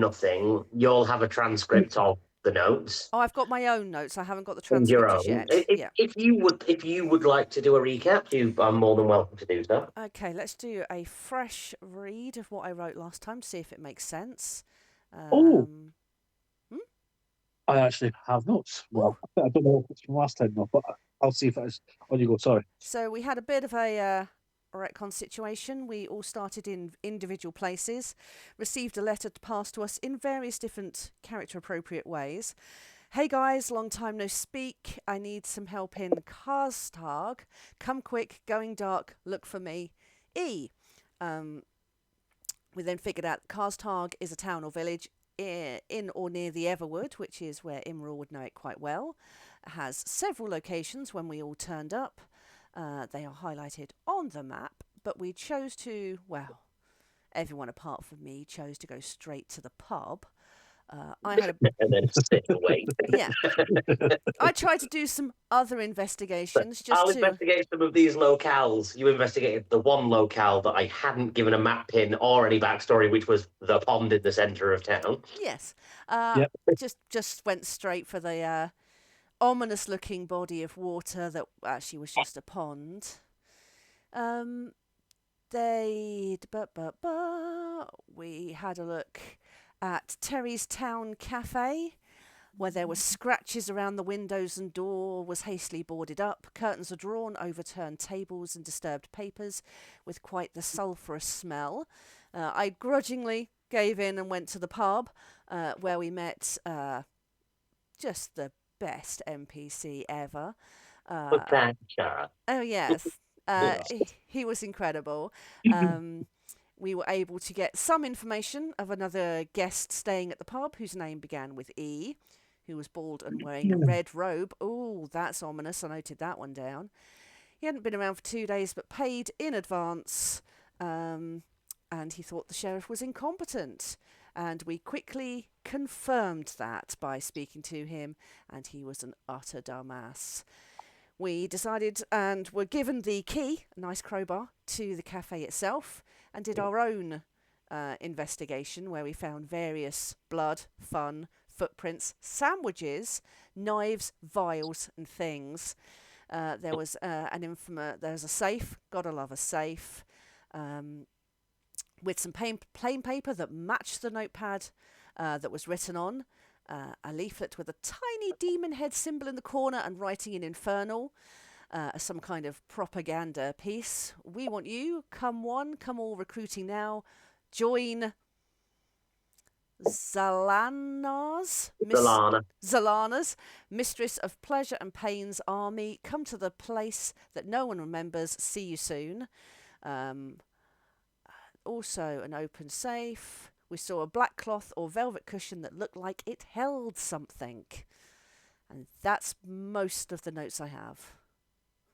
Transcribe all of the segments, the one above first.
nothing, you'll have a transcript of the notes. Oh, I've got my own notes. I haven't got the And your transcript as own. yet. Yeah. If you would like to do a recap, you are more than welcome to do so. Okay, let's do a fresh read of what I wrote last time to see if it makes sense. Oh, hmm? I actually have notes. Well, I don't know if it's from last time though, but I'll see if it's on you go. Sorry. So we had a bit of a retcon situation. We all started in individual places, received a letter passed to us in various different character appropriate ways. Hey guys, long time no speak. I need some help in Karstag. Come quick, going dark, look for me. E. We then figured out that Karstag is a town or village in or near the Everwood, which is where Imra would know it quite well. It has several locations when we all turned up. They are highlighted on the map, but we chose to, well, everyone apart from me chose to go straight to the pub. I had and then sit and wait. Yeah. I tried to do some other investigations. I'll investigate some of these locales. You investigated the one locale that I hadn't given a map pin or any backstory, which was the pond in the centre of town. Yes. Yep. Just went straight for the ominous looking body of water that actually was just a pond. We had a look at Terry's Town Cafe, where there were scratches around the windows and door was hastily boarded up. Curtains are drawn, overturned tables and disturbed papers with quite the sulphurous smell. I grudgingly gave in and went to the pub, where we met just the best NPC ever. Oh, yes. He was incredible. We were able to get some information of another guest staying at the pub whose name began with E, who was bald and wearing a red robe. Oh, that's ominous. I noted that one down. He hadn't been around for 2 days but paid in advance, and he thought the sheriff was incompetent. And we quickly confirmed that by speaking to him, and he was an utter dumbass. We decided and were given the key, a nice crowbar, to the cafe itself, and did our own investigation where we found various blood, fun, footprints, sandwiches, knives, vials, and things. There was there's a safe, gotta love a safe, with some plain paper that matched the notepad that was written on. A leaflet with a tiny demon head symbol in the corner and writing in Infernal, some kind of propaganda piece. We want you. Come one, come all, recruiting now. Join Zalana's Mistress of Pleasure and Pain's army. Come to the place that no one remembers. See you soon. Also an open safe. We saw a black cloth or velvet cushion that looked like it held something. And that's most of the notes I have.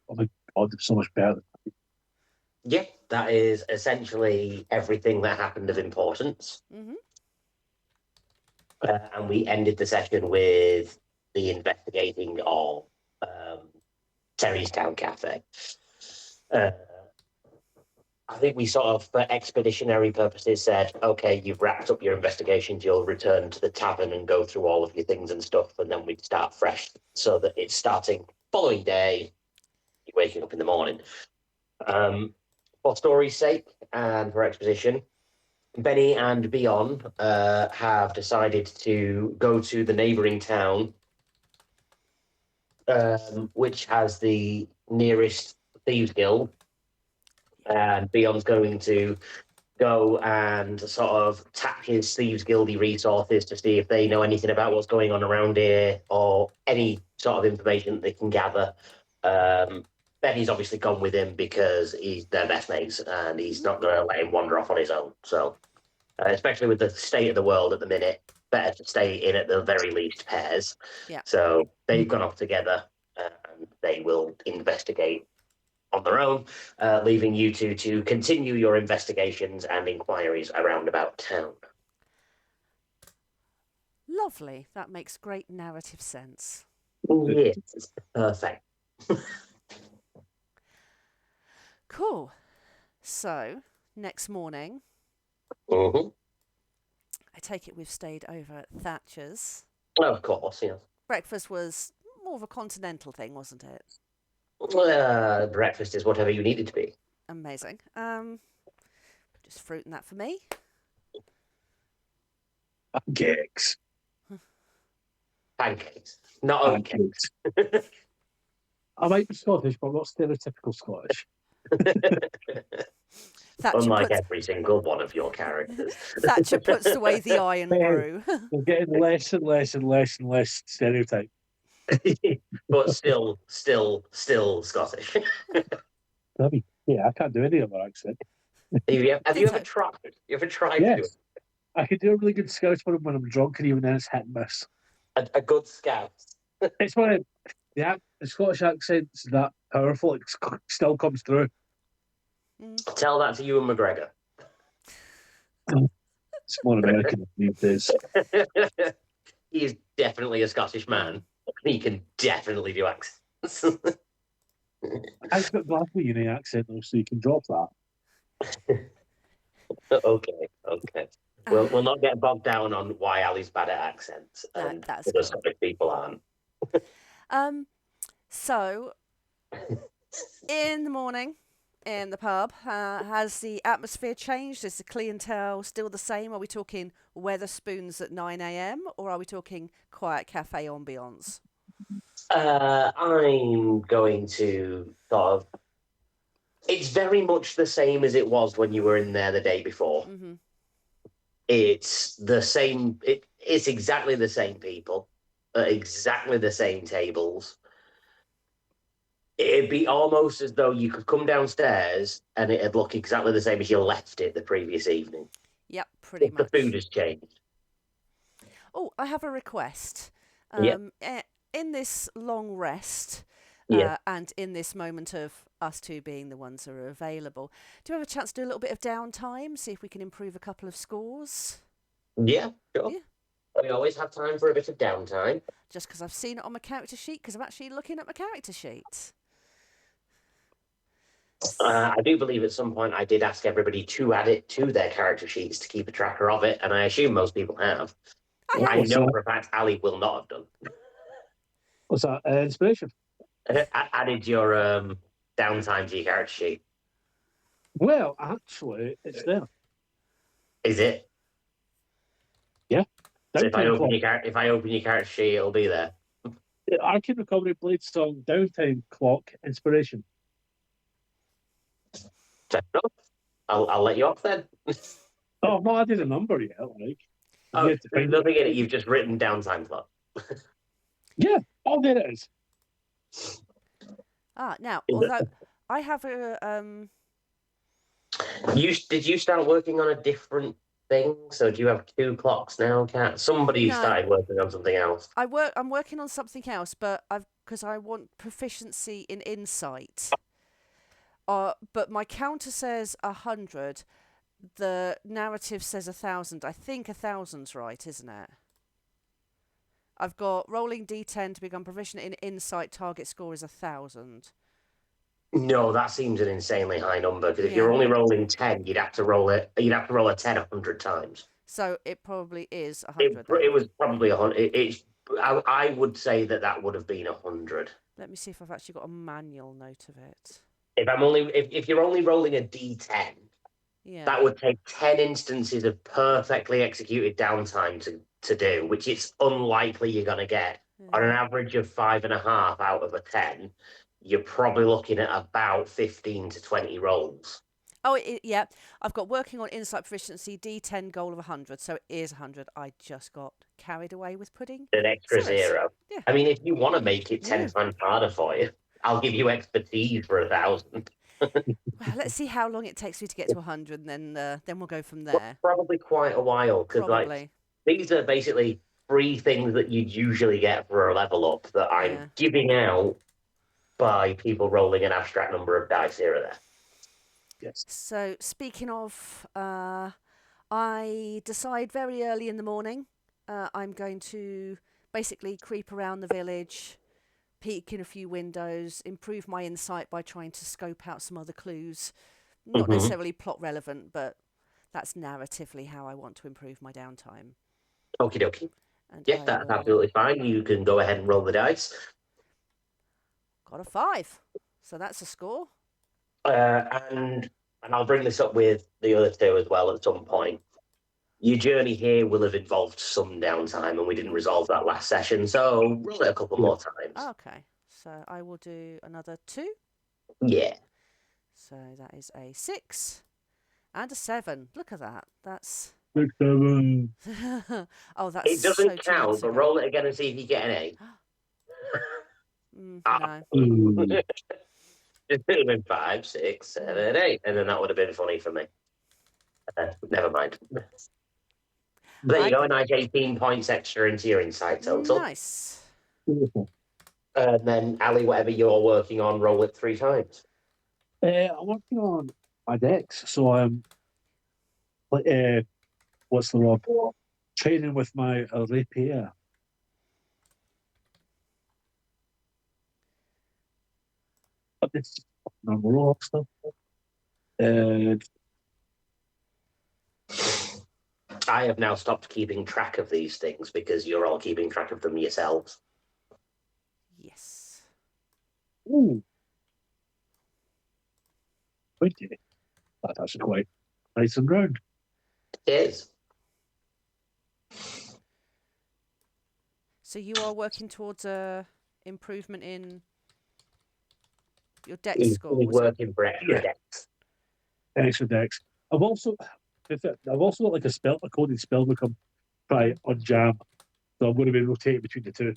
Oh my God, it's so much better. Yeah, that is essentially everything that happened of importance. Mm-hmm. And we ended the session with the investigating of Terry's Town Cafe. I think we sort of, for expeditionary purposes, said, okay, you've wrapped up your investigations, you'll return to the tavern and go through all of your things and stuff, and then we'd start fresh so that it's starting following day, you're waking up in the morning. For story's sake and for exposition, Benny and Beon have decided to go to the neighbouring town, which has the nearest thieves guild. And Beon's going to go and sort of tap his Thieves Guildy resources to see if they know anything about what's going on around here or any sort of information that they can gather. Benny's obviously gone with him because he's their best mates and he's not going to let him wander off on his own. So, especially with the state of the world at the minute, better to stay in at the very least pairs. Yeah. So they've gone off together and they will investigate on their own, leaving you two to continue your investigations and inquiries around about town. Lovely. That makes great narrative sense. Yes, it's perfect. Cool. So, next morning, Mm-hmm. I take it we've stayed over at Thatcher's. Of course, yeah. Breakfast was more of a continental thing, wasn't it? Breakfast is whatever you need it to be. Amazing. Just fruit and that for me. Pancakes. Pancakes, not okay. Pancakes. I might be Scottish, but I'm not stereotypical Scottish. Unlike every single one of your characters. Thatcher puts away the iron brew. We're getting less and less and less and less stereotype. But still Scottish. Yeah, I can't do any other accent. Have you ever tried? You ever tried Yes. to do it? I can do a really good Scottish one when I'm drunk, and even then it's hit and miss. A good scout. It's when the Scottish accent's that powerful, it still comes through. Tell that to Ewan McGregor. It's more American these days. He is definitely a Scottish man. He can definitely do accents. I've got Glasgow Uni accent though, so you can drop that. Okay. We'll not get bogged down on why Ali's bad at accents and that's other Scottish people aren't. So, in the morning, in the pub, has the atmosphere changed? Is the clientele still the same? Are we talking Weatherspoons at 9 a.m. or are we talking quiet cafe ambiance? I'm going to sort of... It's very much the same as it was when you were in there the day before. Mm-hmm. It's the same. It's exactly the same people, at exactly the same tables. It'd be almost as though you could come downstairs and it'd look exactly the same as you left it the previous evening. Yep, pretty much. The food has changed. Oh, I have a request. In this long rest, and in this moment of us two being the ones who are available, do you have a chance to do a little bit of downtime, see if we can improve a couple of scores? Yeah, sure. Yeah. We always have time for a bit of downtime. Just because I've seen it on my character sheet, because I'm actually looking at my character sheet. I do believe at some point I did ask everybody to add it to their character sheets to keep a tracker of it, and I assume most people have. I know for a fact Ali will not have done. What's that? Inspiration? Added your downtime to your character sheet. Well, actually, it's there. Is it? Yeah. So if I open your character sheet, it'll be there. Arcane Recovery Blade Song, downtime clock, inspiration. Fair enough. I'll let you off then. Oh, I've not added a number yet. Like, there's nothing in it. You've just written downtime clock. Yeah. Oh, there it is. Now, although I have a Did you start working on a different thing? So do you have 2 clocks now, Kat? Somebody started working on something else. I'm working on something else, but because I want proficiency in insight. But my counter says 100. The narrative says 1,000. I think 1,000's right, isn't it? I've got rolling D10 to become proficient in insight. Target score is 1,000. No, that seems an insanely high number because if you're only rolling 10, you'd have to roll it. You'd have to roll a 10 100 times. So it probably is 100. It was probably 100. I would say that would have been 100. Let me see if I've actually got a manual note of it. If you're only rolling a D10, that would take 10 instances of perfectly executed downtime to do, which it's unlikely you're going to get. On an average of 5.5 out of a 10, you're probably looking at about 15 to 20 rolls. Oh, yeah. I've got working on insight proficiency, D10 goal of 100. So it is 100. I just got carried away with putting an extra 0. Yeah. I mean, if you want to make it 10 times harder for you, I'll give you expertise for 1,000. Well, let's see how long it takes me to get to 100, and then we'll go from there. Well, probably quite a while, because these are basically free things that you'd usually get for a level up that I'm giving out by people rolling an abstract number of dice here or there. Yes. So, speaking of, I decide very early in the morning I'm going to basically creep around the village, peek in a few windows, improve my insight by trying to scope out some other clues. Not necessarily plot relevant, but That's narratively how I want to improve my downtime. Okie dokie. And Yeah, I that's will... absolutely fine. You can go ahead and roll the dice. Got a 5. So that's a score. And I'll bring this up with the other two as well at some point. Your journey here will have involved some downtime, and we didn't resolve that last session, so roll it a couple more times. Okay. So I will do another 2. Yeah. So that is a 6 and a 7. Look at that. That's... 6, 7. Oh, that's It doesn't so 2 count, months but ago. roll it again and see if you get an 8. No. It would have been 5, 6, 7, 8, and then that would have been funny for me. Never mind. There you go, a nice 18 points extra into your insight total. Nice. And then, Ali, whatever you're working on, roll it 3 times. I'm working on my decks, so I'm what's the word? Training with my rapier. But it's normal stuff. And I have now stopped keeping track of these things because you're all keeping track of them yourselves. Yes. ooh, 20. That's actually quite nice and round. It is. So you are working towards a improvement in your deck He's score. Was it? working for extra decks. Extra decks. I've also got like a coded spell book I'm trying on jam. So I'm going to be rotating between the two.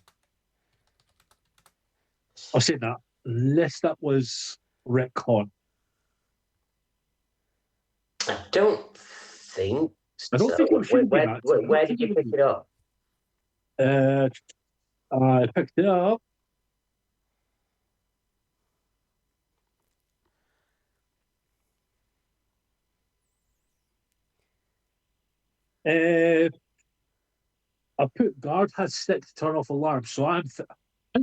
I've seen that. Unless that was retcon. I don't think I don't so. think it should be that. Where did you pick it up? I picked it up. I put guard has stick to turn off alarms, so I'm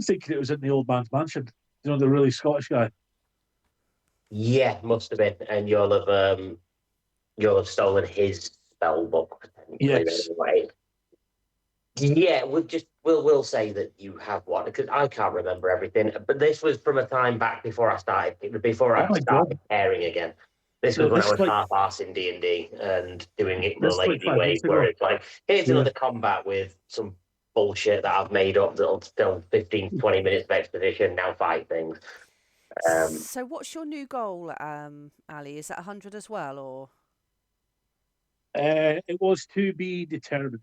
thinking it was in the old man's mansion. You know, the really Scottish guy. Yeah, must have been. And you'll have stolen his spell book potentially. Yes. Anyway. Yeah, we'll say that you have one because I can't remember everything. But this was from a time back before I started caring again. This was when I was half-ass in D&D and doing it the lazy way, where it's like, here's another combat with some bullshit that I've made up that'll still 15, 20 minutes of exposition. Now fight things. So what's your new goal, Ali? Is that 100 as well, or? It was to be determined.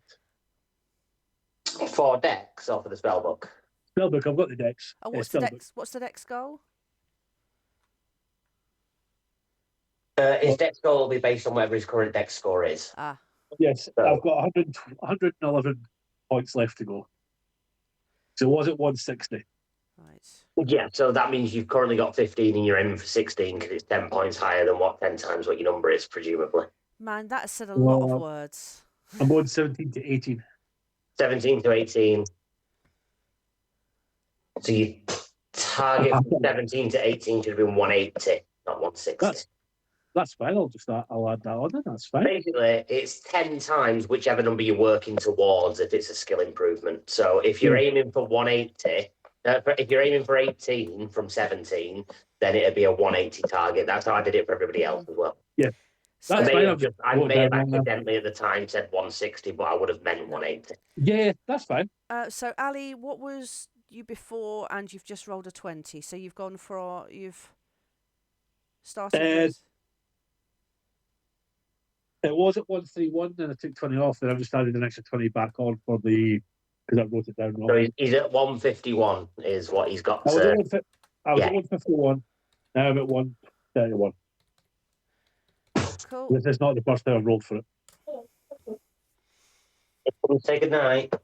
4 decks off of the spellbook. Spellbook, I've got the decks. Oh, what's the dex goal? His dex score will be based on whatever his current dex score is. Yes, so I've got 111 points left to go. So it was at 160. Right. Yeah, so that means you've currently got 15 and you're aiming for 16 because it's 10 points higher than 10 times what your number is, presumably. Man, that said a lot of words. I'm going 17 to 18. 17 to 18. So you target from 17 to 18 should have been 180, not 160. That's fine. I'll add that on. That's fine. Basically, it's 10 times whichever number you're working towards if it's a skill improvement. So if you're aiming for 180, if you're aiming for 18 from 17, then it'd be a 180 target. That's how I did it for everybody else as well. Yeah. I may have accidentally at the time said 160, but I would have meant 180. Yeah, that's fine. So Ali, what was you before? And you've just rolled a 20, so you've started. It was at 131, then I took 20 off, then I've just added an extra 20 back on for the because I wrote it down wrong. So he's at 151 is what he's got. I was at 151. Now I'm at 131. Cool. This is not the first time I've rolled for it. Say good night.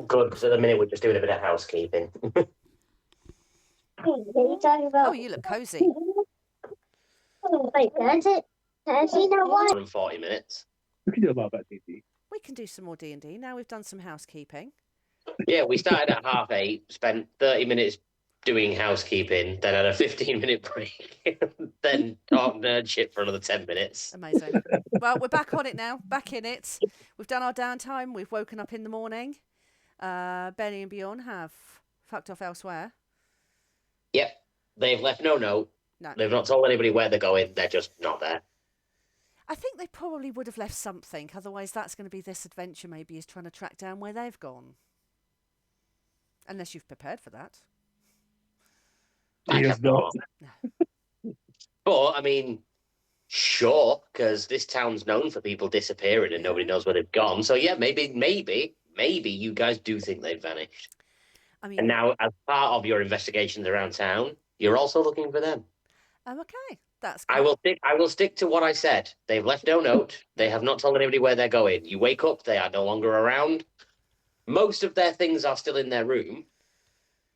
Good, because at the minute we're just doing a bit of housekeeping. Oh, you look cozy. Wait, does it? Does he know what? 40 minutes. We can do a lot about D&D. We can do some more D&D. Now we've done some housekeeping. Yeah, we started at 8:30, spent 30 minutes doing housekeeping, then had a 15-minute break. then talk nerd shit for another 10 minutes. Amazing. Well, we're back on it now. Back in it. We've done our downtime. We've woken up in the morning. Benny and Beon have fucked off elsewhere. Yep. They've left no note. No. They've not told anybody where they're going. They're just not there. I think they probably would have left something. Otherwise, that's going to be this adventure, maybe, is trying to track down where they've gone. Unless you've prepared for that. I have not. But, I mean, sure, because this town's known for people disappearing and nobody knows where they've gone. So, yeah, maybe you guys do think they've vanished. I mean, and now, as part of your investigations around town, you're also looking for them. Okay. That's cool. cool. I will stick to what I said. They've left no note. They have not told anybody where they're going. You wake up, they are no longer around. Most of their things are still in their room.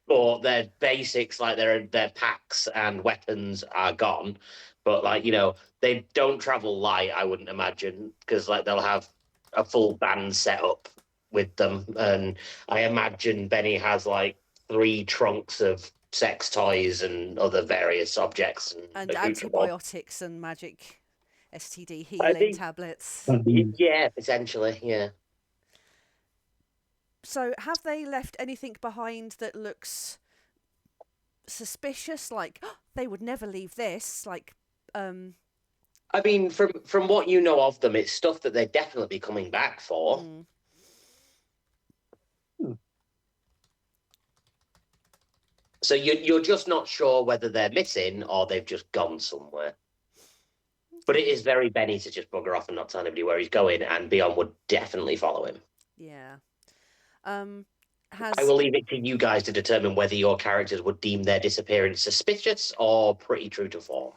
But their basics, like their packs and weapons, are gone. But like, you know, they don't travel light, I wouldn't imagine, because like they'll have a full band set up with them. And I imagine Benny has like 3 trunks of sex toys and other various objects and antibiotics and magic STD healing tablets. Yeah, essentially, yeah. So, have they left anything behind that looks suspicious? Like, oh, they would never leave this. Like, I mean, from what you know of them, it's stuff that they're definitely coming back for. So you're just not sure whether they're missing or they've just gone somewhere. But it is very Benny to just bugger off and not tell anybody where he's going, and Beon would definitely follow him. Yeah. I will leave it to you guys to determine whether your characters would deem their disappearance suspicious or pretty true to form.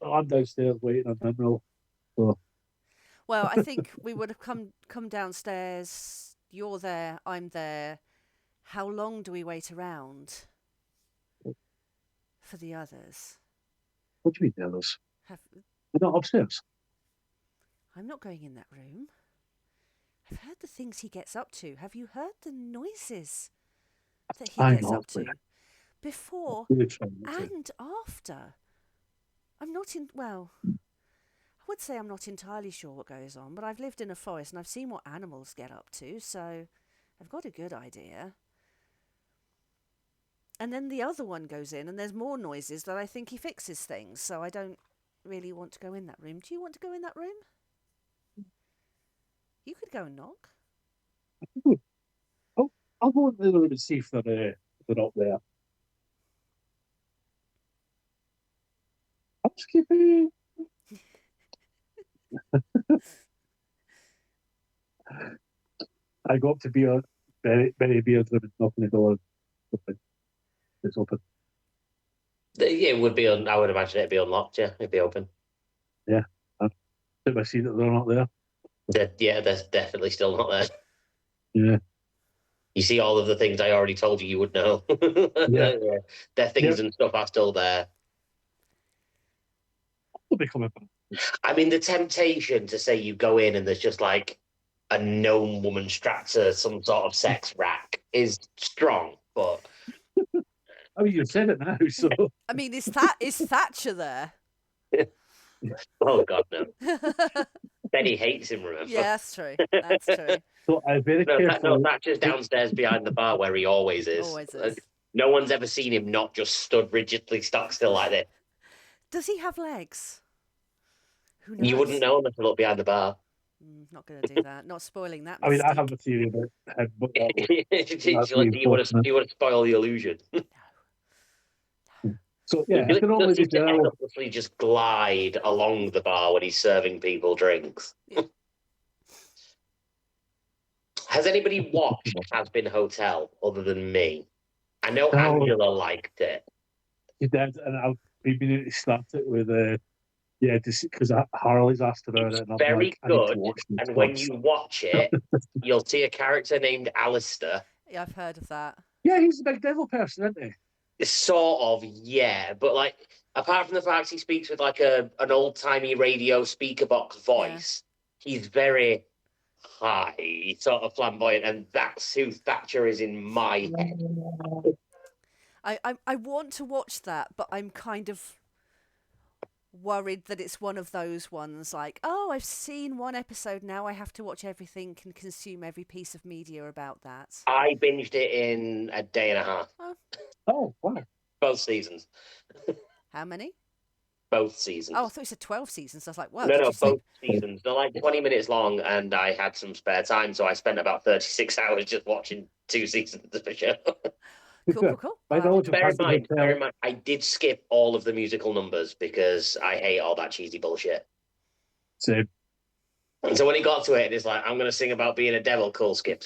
I'm downstairs waiting on them now. So. Well, I think we would have come downstairs. You're there. I'm there. How long do we wait around for the others? What do you mean, the others? They're not upstairs. I'm not going in that room. I've heard the things he gets up to. Have you heard the noises that he gets up to? Before and after. I'm not in... Well, I would say I'm not entirely sure what goes on, but I've lived in a forest and I've seen what animals get up to, so I've got a good idea. And then the other one goes in and there's more noises that I think he fixes things, so I don't really want to go in that room. Do you want to go in that room? You could go and knock. I'll go into the room and see if they're up there. Housekeeping. I go up to Beon, Benny Beon's room and knock on the door. It's open. It would be. I would imagine it'd be unlocked. Yeah, it'd be open. Yeah, I see that they're not there. Yeah, they're definitely still not there. Yeah. You see all of the things I already told you would know. Yeah. Their things and stuff are still there. They'll be coming back. I mean, the temptation to say you go in and there's just like a gnome woman strapped to some sort of sex rack is strong, but... I mean, you've said it now, so... I mean, is Thatcher there? Oh, God, no. Benny hates him, remember? Yeah, that's true. That's true. So I'm very careful. No, Thatcher's downstairs behind the bar where he always is. Always is. No one's ever seen him not just stood rigidly stock still like this. Does he have legs? Who knows? You wouldn't know unless you look behind the bar. Not going to do that. Not spoiling that. I mean, I have a theory about him, but you want to spoil the illusion. So yeah, you effortlessly just glide along the bar when he's serving people drinks. Yeah. Has anybody watched Has Been Hotel other than me? I know Angela liked it. He did, and I've been meaning to start it with because Harley's asked about it. And I'm very like, good. And when you watch it, you'll see a character named Alistair. Yeah, I've heard of that. Yeah, he's a big devil person, isn't he? Sort of, yeah. But like, apart from the fact he speaks with like an old-timey radio speaker box voice, he's very high, sort of flamboyant, and that's who Thatcher is in my head. I want to watch that, but I'm kind of worried that it's one of those ones like, oh, I've seen one episode, now I have to watch everything and consume every piece of media about that. I binged it in a day and a half. Oh, wow. Both seasons. How many? Both seasons. Oh, I thought you said 12 seasons. I was like, wow. No, you both seasons. They're like 20 minutes long, and I had some spare time, so I spent about 36 hours just watching 2 seasons of the show. Cool. My knowledge of Bear in Haunted Hotel. mind, I did skip all of the musical numbers because I hate all that cheesy bullshit. Same. And so when it got to it, it's like, I'm going to sing about being a devil. Cool, skip.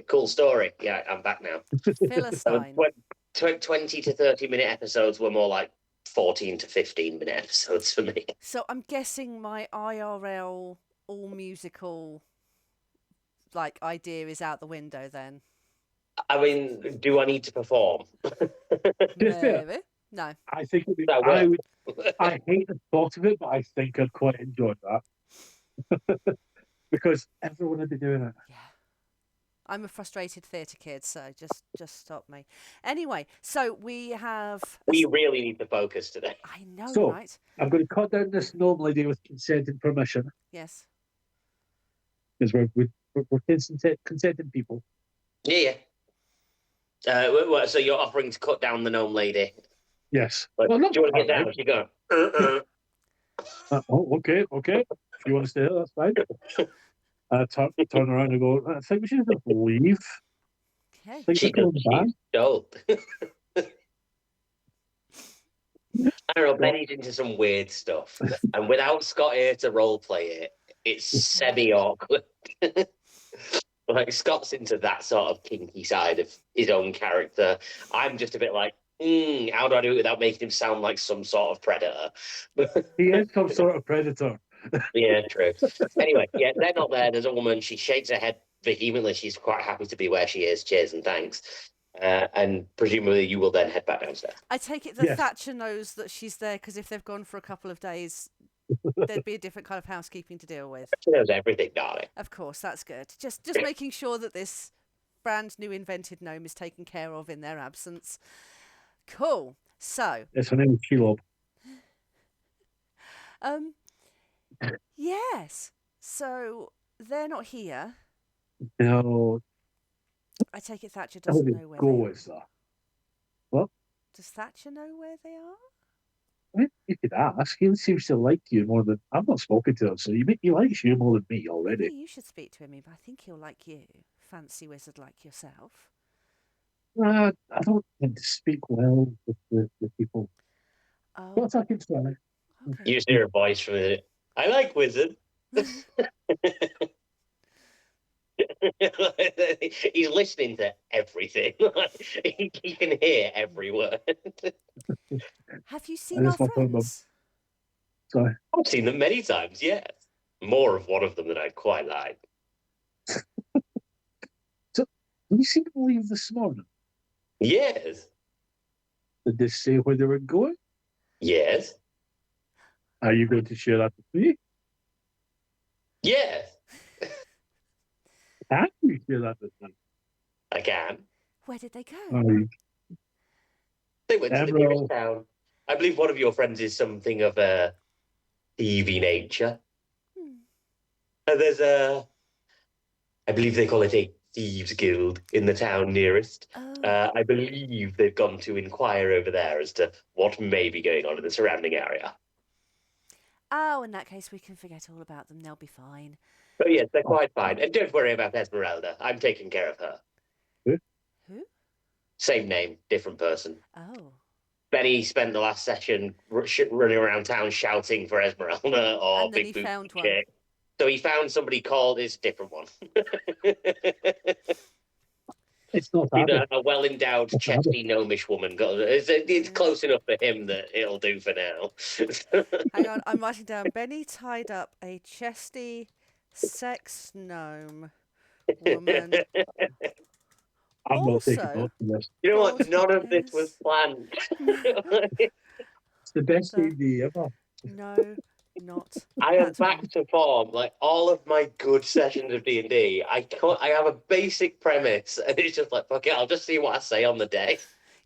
Cool story. Yeah, I'm back now. Philistine. 20 to 30-minute episodes were more like 14 to 15-minute episodes for me. So I'm guessing my IRL all musical like idea is out the window then. I mean, do I need to perform? Maybe. No. I think That I hate the thought of it, but I think I'd quite enjoy that. Because everyone would be doing it. Yeah. I'm a frustrated theatre kid, so just stop me. Anyway, so we have... We really need to focus today. I know, So, right? I'm going to cut down this gnome lady with consent and permission. Yes. Because we're consenting people. Yeah. So you're offering to cut down the gnome lady? Yes. Like, Well, do you want to get down? You go. Okay. If you want to stay there, that's fine. Turn around and go, I think we should just leave. Okay. She's dope. I don't know, Benny's into some weird stuff. And without Scott here to roleplay it, it's semi-awkward. Like, Scott's into that sort of kinky side of his own character. I'm just a bit like, how do I do it without making him sound like some sort of predator? He is some sort of predator. Yeah, true. Anyway, yeah, they're not there. There's a woman. She shakes her head vehemently. She's quite happy to be where she is. Cheers and thanks. And presumably you will then head back downstairs. I take it that Yes. Thatcher knows that she's there because if they've gone for a couple of days, there'd be a different kind of housekeeping to deal with. She knows everything, darling. Of course, that's good. Just making sure that this brand new invented gnome is taken care of in their absence. Cool. So, Yes, her name is Shelob. yes. So they're not here. No, I take it Thatcher how doesn't would know it where go they are. with that? What? Does Thatcher know where they are? I mean, you could ask. He seems to like you more than... I've not spoken to him, so he likes you more than me already. Maybe you should speak to him, but I think he'll like you. Fancy wizard like yourself. I don't tend to speak well with the people. Oh, But I can try. okay. You just hear a voice from it. I like wizard. He's listening to everything. He can hear every word. Have you seen our just want to remember- friends? Sorry. I've seen them many times, yes. More of one of them than I'd quite like. Have you seen them leave this morning? Yes. Did they say where they were going? Yes. Are you going to share that with me? Yes. Can you share that with me? I can. Where did they go? They went to the Emerald. nearest town. I believe one of your friends is something of a thievy nature. Hmm. And there's I believe they call it a thieves guild in the town nearest. Oh, I believe they've gone to inquire over there as to what may be going on in the surrounding area. oh, in that case, we can forget all about them. They'll be fine. But yes, they're quite fine. And don't worry about Esmeralda. I'm taking care of her. Who? Same name, different person. Oh. Benny spent the last session running around town shouting for Esmeralda or And then Big he Boot found one. Chick. So he found somebody called his different one. It's not He's happening. a well-endowed, chesty, gnomish woman. It's close enough for him that it'll do for now. Hang on, I'm writing down. Benny tied up a chesty sex gnome woman. I'm not taking Also- notes on this. You know what? Gold None of this is- was planned. It's the best So- idea ever. No, not. I am that one. back to form. Like all of my good sessions of D&D, I have a basic premise, and it's just like, fuck it, I'll just see what I say on the day.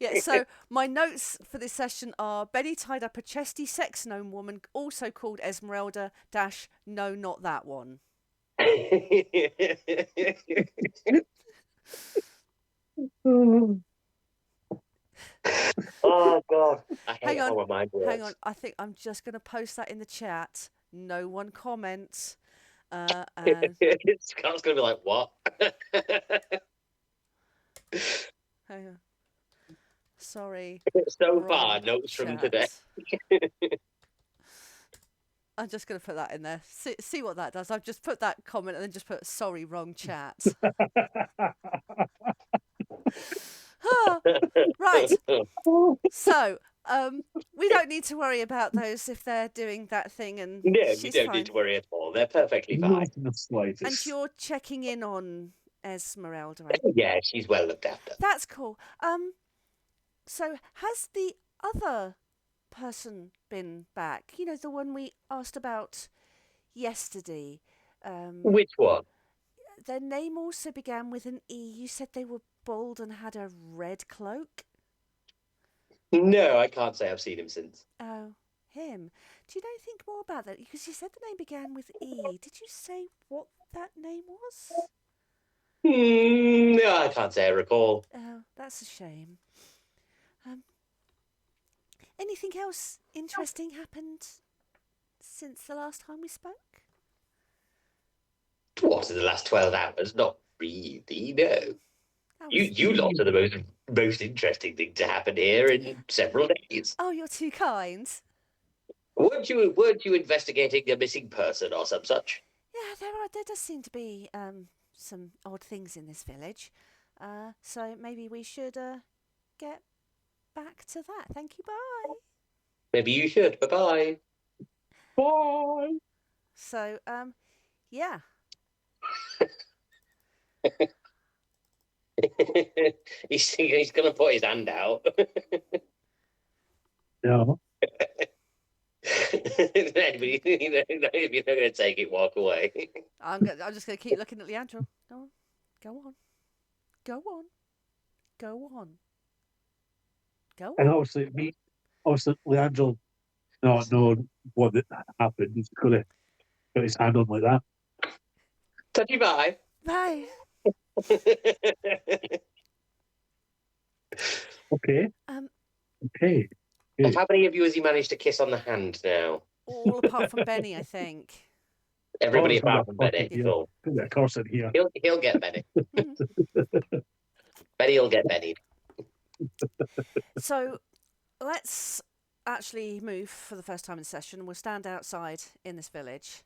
Yeah, so my notes for this session are Benny tied up a chesty sex gnome woman, also called Esmeralda, no, not that one. Oh God, I hate Hang on, how my mind works. hang on. I think I'm just going to post that in the chat. No one comments. And Scott's gonna be like, "What?" hang on. Sorry. So wrong far, notes from today. chat. I'm just going to put that in there. See what that does. I've just put that comment and then just put sorry, wrong chat. Right. So, we don't need to worry about those if they're doing that thing, and No, you she's don't fine. need to worry at all. They're perfectly fine. Not in the slightest. And you're checking in on Esmeralda. Yeah, she's well looked after. That's cool. So has the other person been back? You know, the one we asked about yesterday. Which one? Their name also began with an E. You said they were bald and had a red cloak. No, I can't say I've seen him since. Oh, him. Do you know anything more about that? Because you said the name began with E. Did you say what that name was? No, I can't say I recall. Oh, that's a shame. Anything else interesting happened since the last time we spoke? What, in the last 12 hours? Not really, no. That was- You lot are the most interesting thing to happen here in several days. Oh, you're too kind. Weren't you investigating a missing person or some such? Yeah, there does seem to be some odd things in this village. So maybe we should get back to that. Thank you. Bye. Maybe you should. Bye-bye. Bye. So yeah. He's going to put his hand out. No. Anybody, if you're not going to take it, walk away. I'm just going to keep looking at Leandro. Go on. Go on. Go on. Go on. And obviously, Leandro not knowing what happened, he's going to put his hand on like that. Touchy bye. Bye. Okay. Okay. Of how many of you has he managed to kiss on the hand now? All apart from Benny, I think. Everybody Oh, apart from Benny. yeah. Cool. Put that curse in here. He'll get Benny. Benny will get Benny. So let's actually move for the first time in the session. We'll stand outside in this village.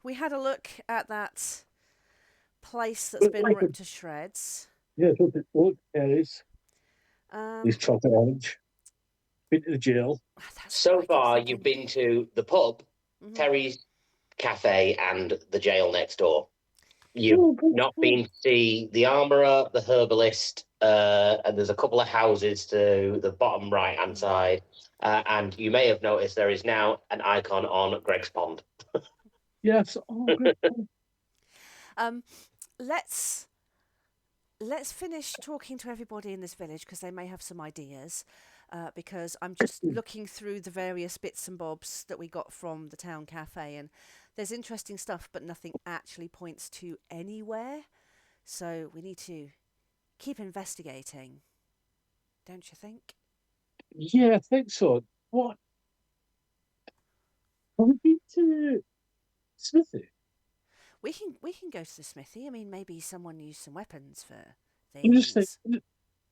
We had a look at that place that's been ripped to shreds. Yeah, look, Aries. He's chocolate orange. Been to the jail. So far, you've been to the pub, Mhm. Terry's cafe, and the jail next door. You've not been to see the armourer, the herbalist, and there's a couple of houses to the bottom right-hand side. And you may have noticed there is now an icon on Greg's Pond. Yes. Oh, good. Let's finish talking to everybody in this village because they may have some ideas. Because I'm just looking through the various bits and bobs that we got from the town cafe, and there's interesting stuff, but nothing actually points to anywhere. So we need to keep investigating, don't you think? Yeah, I think so. What? Have we been to Smithy? We can go to the smithy. I mean, maybe someone used some weapons for You just things. think,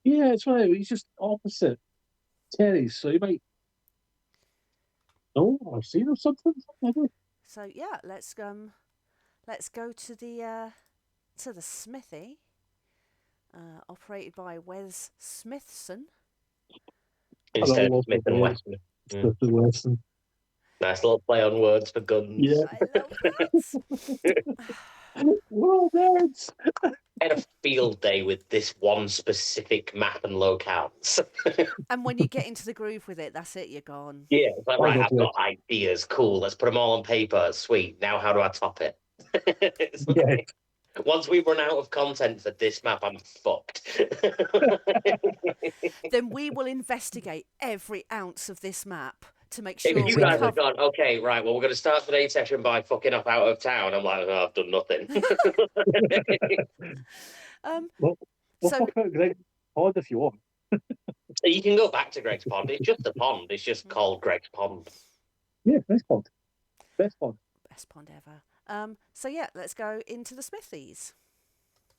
yeah, it's right. He's just opposite Terry's, so he might. Oh, I've seen him something. Maybe. So yeah, let's go to the smithy, operated by Wes Smithson. Instead Hello, of Smith and yeah. Wesson. Smith and Wesson. Nice little play on words for guns. Yeah. I love that. Well, nerds. I had a field day with this one specific map and locales. And when you get into the groove with it, that's it. You're gone. Yeah, it's like, right, I've Probably. got ideas. Cool, let's put them all on paper. Sweet. Now how do I top it? It's Yeah. like, Once we run out of content for this map, I'm fucked. Then we will investigate every ounce of this map to make sure If you we guys cover. have gone, okay, right, well, we're going to start today's session by fucking off out of town, I'm like, oh, I've done nothing. Well, we'll So- talk about Greg Pod if you want. You can go back to Greg's Pond. It's just a pond. It's just called Greg's Pond. Yeah, nice pod. Best pod. Best pond ever. So yeah, let's go into the smithies.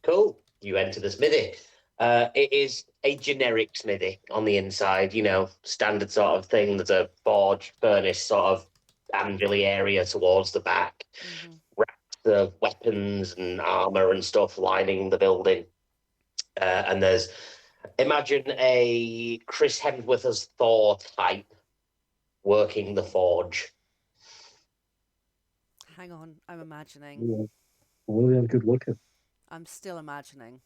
Cool. You enter the smithy. It is a generic smithy on the inside, you know, standard sort of thing. There's a forge, furnace, sort of anvil-y area towards the back. Mm-hmm. Racks of weapons and armor and stuff lining the building. And there's, imagine a Chris Hemsworth as Thor type working the forge. Hang on, I'm imagining. Yeah. Oh, yeah, good looking. I'm still imagining.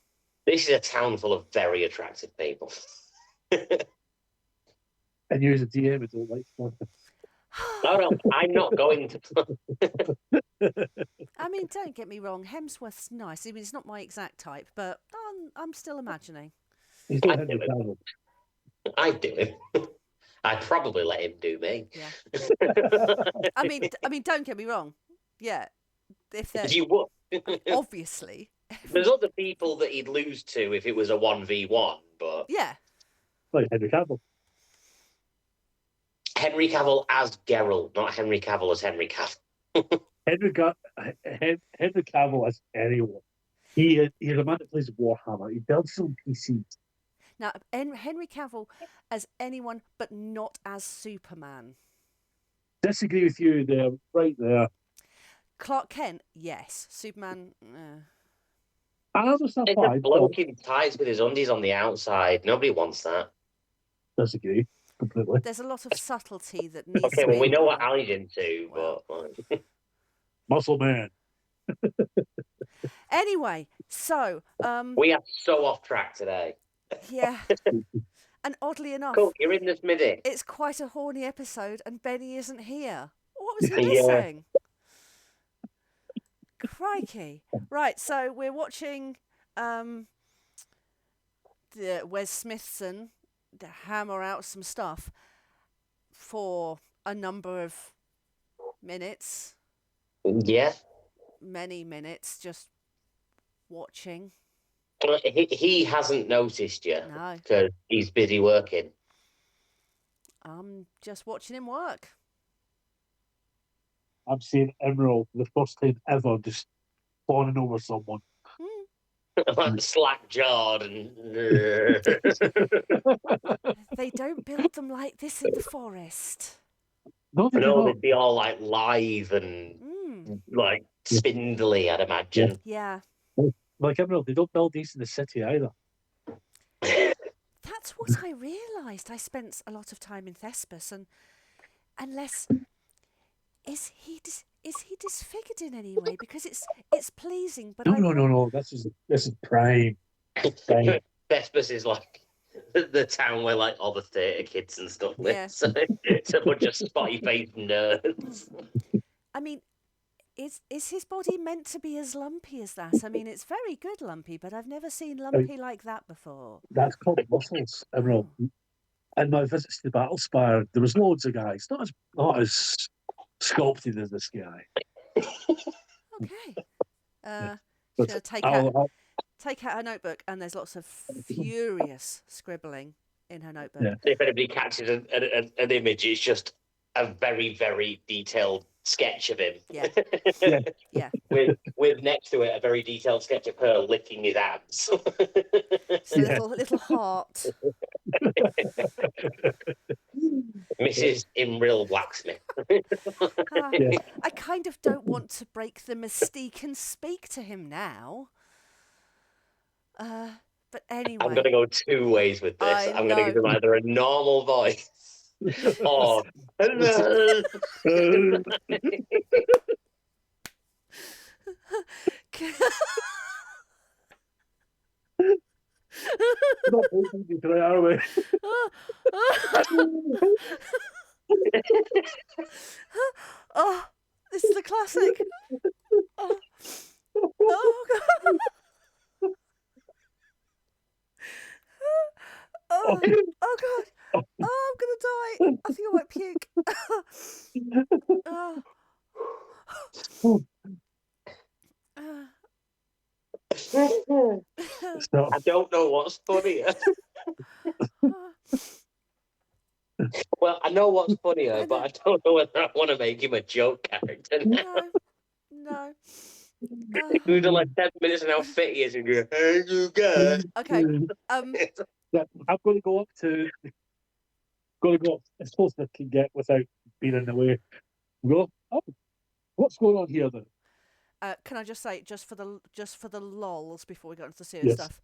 This is a town full of very attractive people. And you as a DM, I don't like stuff. No, I'm not going to. I mean, don't get me wrong, Hemsworth's nice. I mean, it's not my exact type, but I'm still imagining. He's I not do Henry it. Cavill. I'd do him. I'd probably let him do me. Yeah. I mean, don't get me wrong. Yeah, if they're You would. obviously. There's other people that he'd lose to if it was a 1v1, but Yeah. Like Henry Cavill. Henry Cavill as Geralt, not Henry Cavill as Henry Cavill. Henry Cavill as anyone. He's a man that plays Warhammer. He builds his own PCs. Now, Henry Cavill as anyone, but not as Superman. Disagree with you there, right there. Clark Kent, yes. Superman, I understand It's why. a bloke in tights with his undies on the outside. Nobody wants that. Disagree completely. there's a lot of subtlety that needs Okay, to well, be we know what there. Ali's into, Well. but... Muscle man. Anyway, so We are so off track today. yeah, and oddly enough, Cool, you're in the smithy. it's quite a horny episode, and Benny isn't here. What was he Yeah. missing? Crikey! Right, so we're watching Wes Smithson hammer out some stuff for a number of minutes, Yeah. many minutes, just watching. He hasn't noticed yet No, because he's busy working. I'm just watching him work. I'm seeing Emerald for the first time ever just fawning over someone. Like slack jawed and. They don't build them like this in the forest. No, they do No, not. they'd be all like live and like spindly, I'd imagine. Yeah, Like Emerald, they don't build these in the city either. that's what I realised. I spent a lot of time in Thespis, and unless is he disfigured in any way? Because it's pleasing, but No. This is prime. Prime. Thespis is like the town where like all the theatre kids and stuff live. Yeah. So it's a bunch of spotty faced nerds. I mean, is his body meant to be as lumpy as that? I mean, it's very good lumpy, but I've never seen lumpy like that before. That's called muscles, Emerald. In my visits to Battle Spire, there was loads of guys, not as sculpted as this guy. Okay. But She'll take I'll- out her notebook, and there's lots of furious scribbling in her notebook. Yeah. If anybody catches an image, it's just a very, very detailed sketch of him. Yeah. Yeah. Yeah. with next to it a very detailed sketch of her licking his abs. It's a little heart. Mrs. Imril Blacksmith. Yeah. I kind of don't want to break the mystique and speak to him now. But anyway. I'm going to go two ways with this. I I'm going to give know. him either a normal voice or hello. Not open to try our way. Oh, this is a classic. Oh, God. Oh God! Oh, I'm gonna die! I think I might puke. Oh. So, I don't know what's funnier. Well, I know what's funnier, but I don't know whether I want to make him a joke character now. No. We've done like 10 minutes and how fit he is and go, hey, you guys. Okay. yeah, I'm going to go up as close as I can get without being in the way. Go, oh, what's going on here then? Can I just say, just for the lols, before we go into the serious Yes. stuff,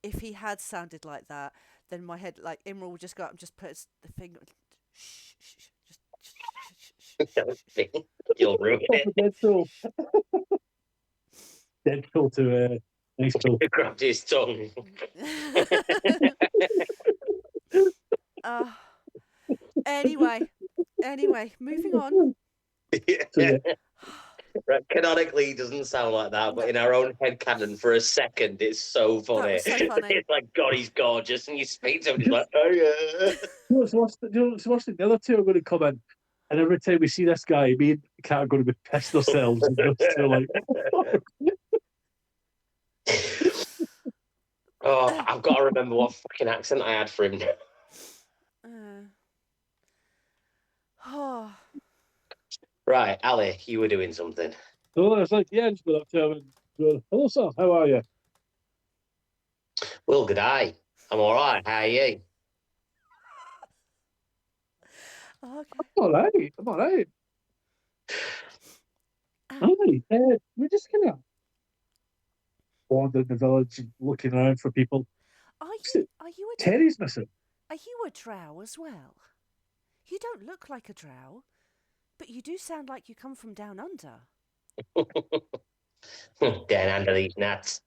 if he had sounded like that, then my head, like Imra, would just go up and just put the finger. Shh, shh, shh, just. You'll ruin it. Deadpool. Deadpool to nice tool. He grabbed his tongue. Anyway, moving on. So, yeah. Right, canonically, he doesn't sound like that, but in our own head canon, for a second, it's so funny. was so funny. It's like, God, he's gorgeous, and you speak to him, he's like, oh yeah. You know what's worse? The other two are going to come in, and every time we see this guy, me and Kat are going to be pissed ourselves. And those two are like, oh, I've got to remember what fucking accent I had for him. Right, Ali, you were doing something. oh, it's like, yeah, just go up to him and go, hello, sir, how are you? Well, good day. I'm all right. How are you? Okay. I'm all right. Aye, we're just kind of wandering the village and looking around for people. Are you a Terry's missing. Are you a drow as well? You don't look like a drow, but you do sound like you come from down under. Down under these nuts.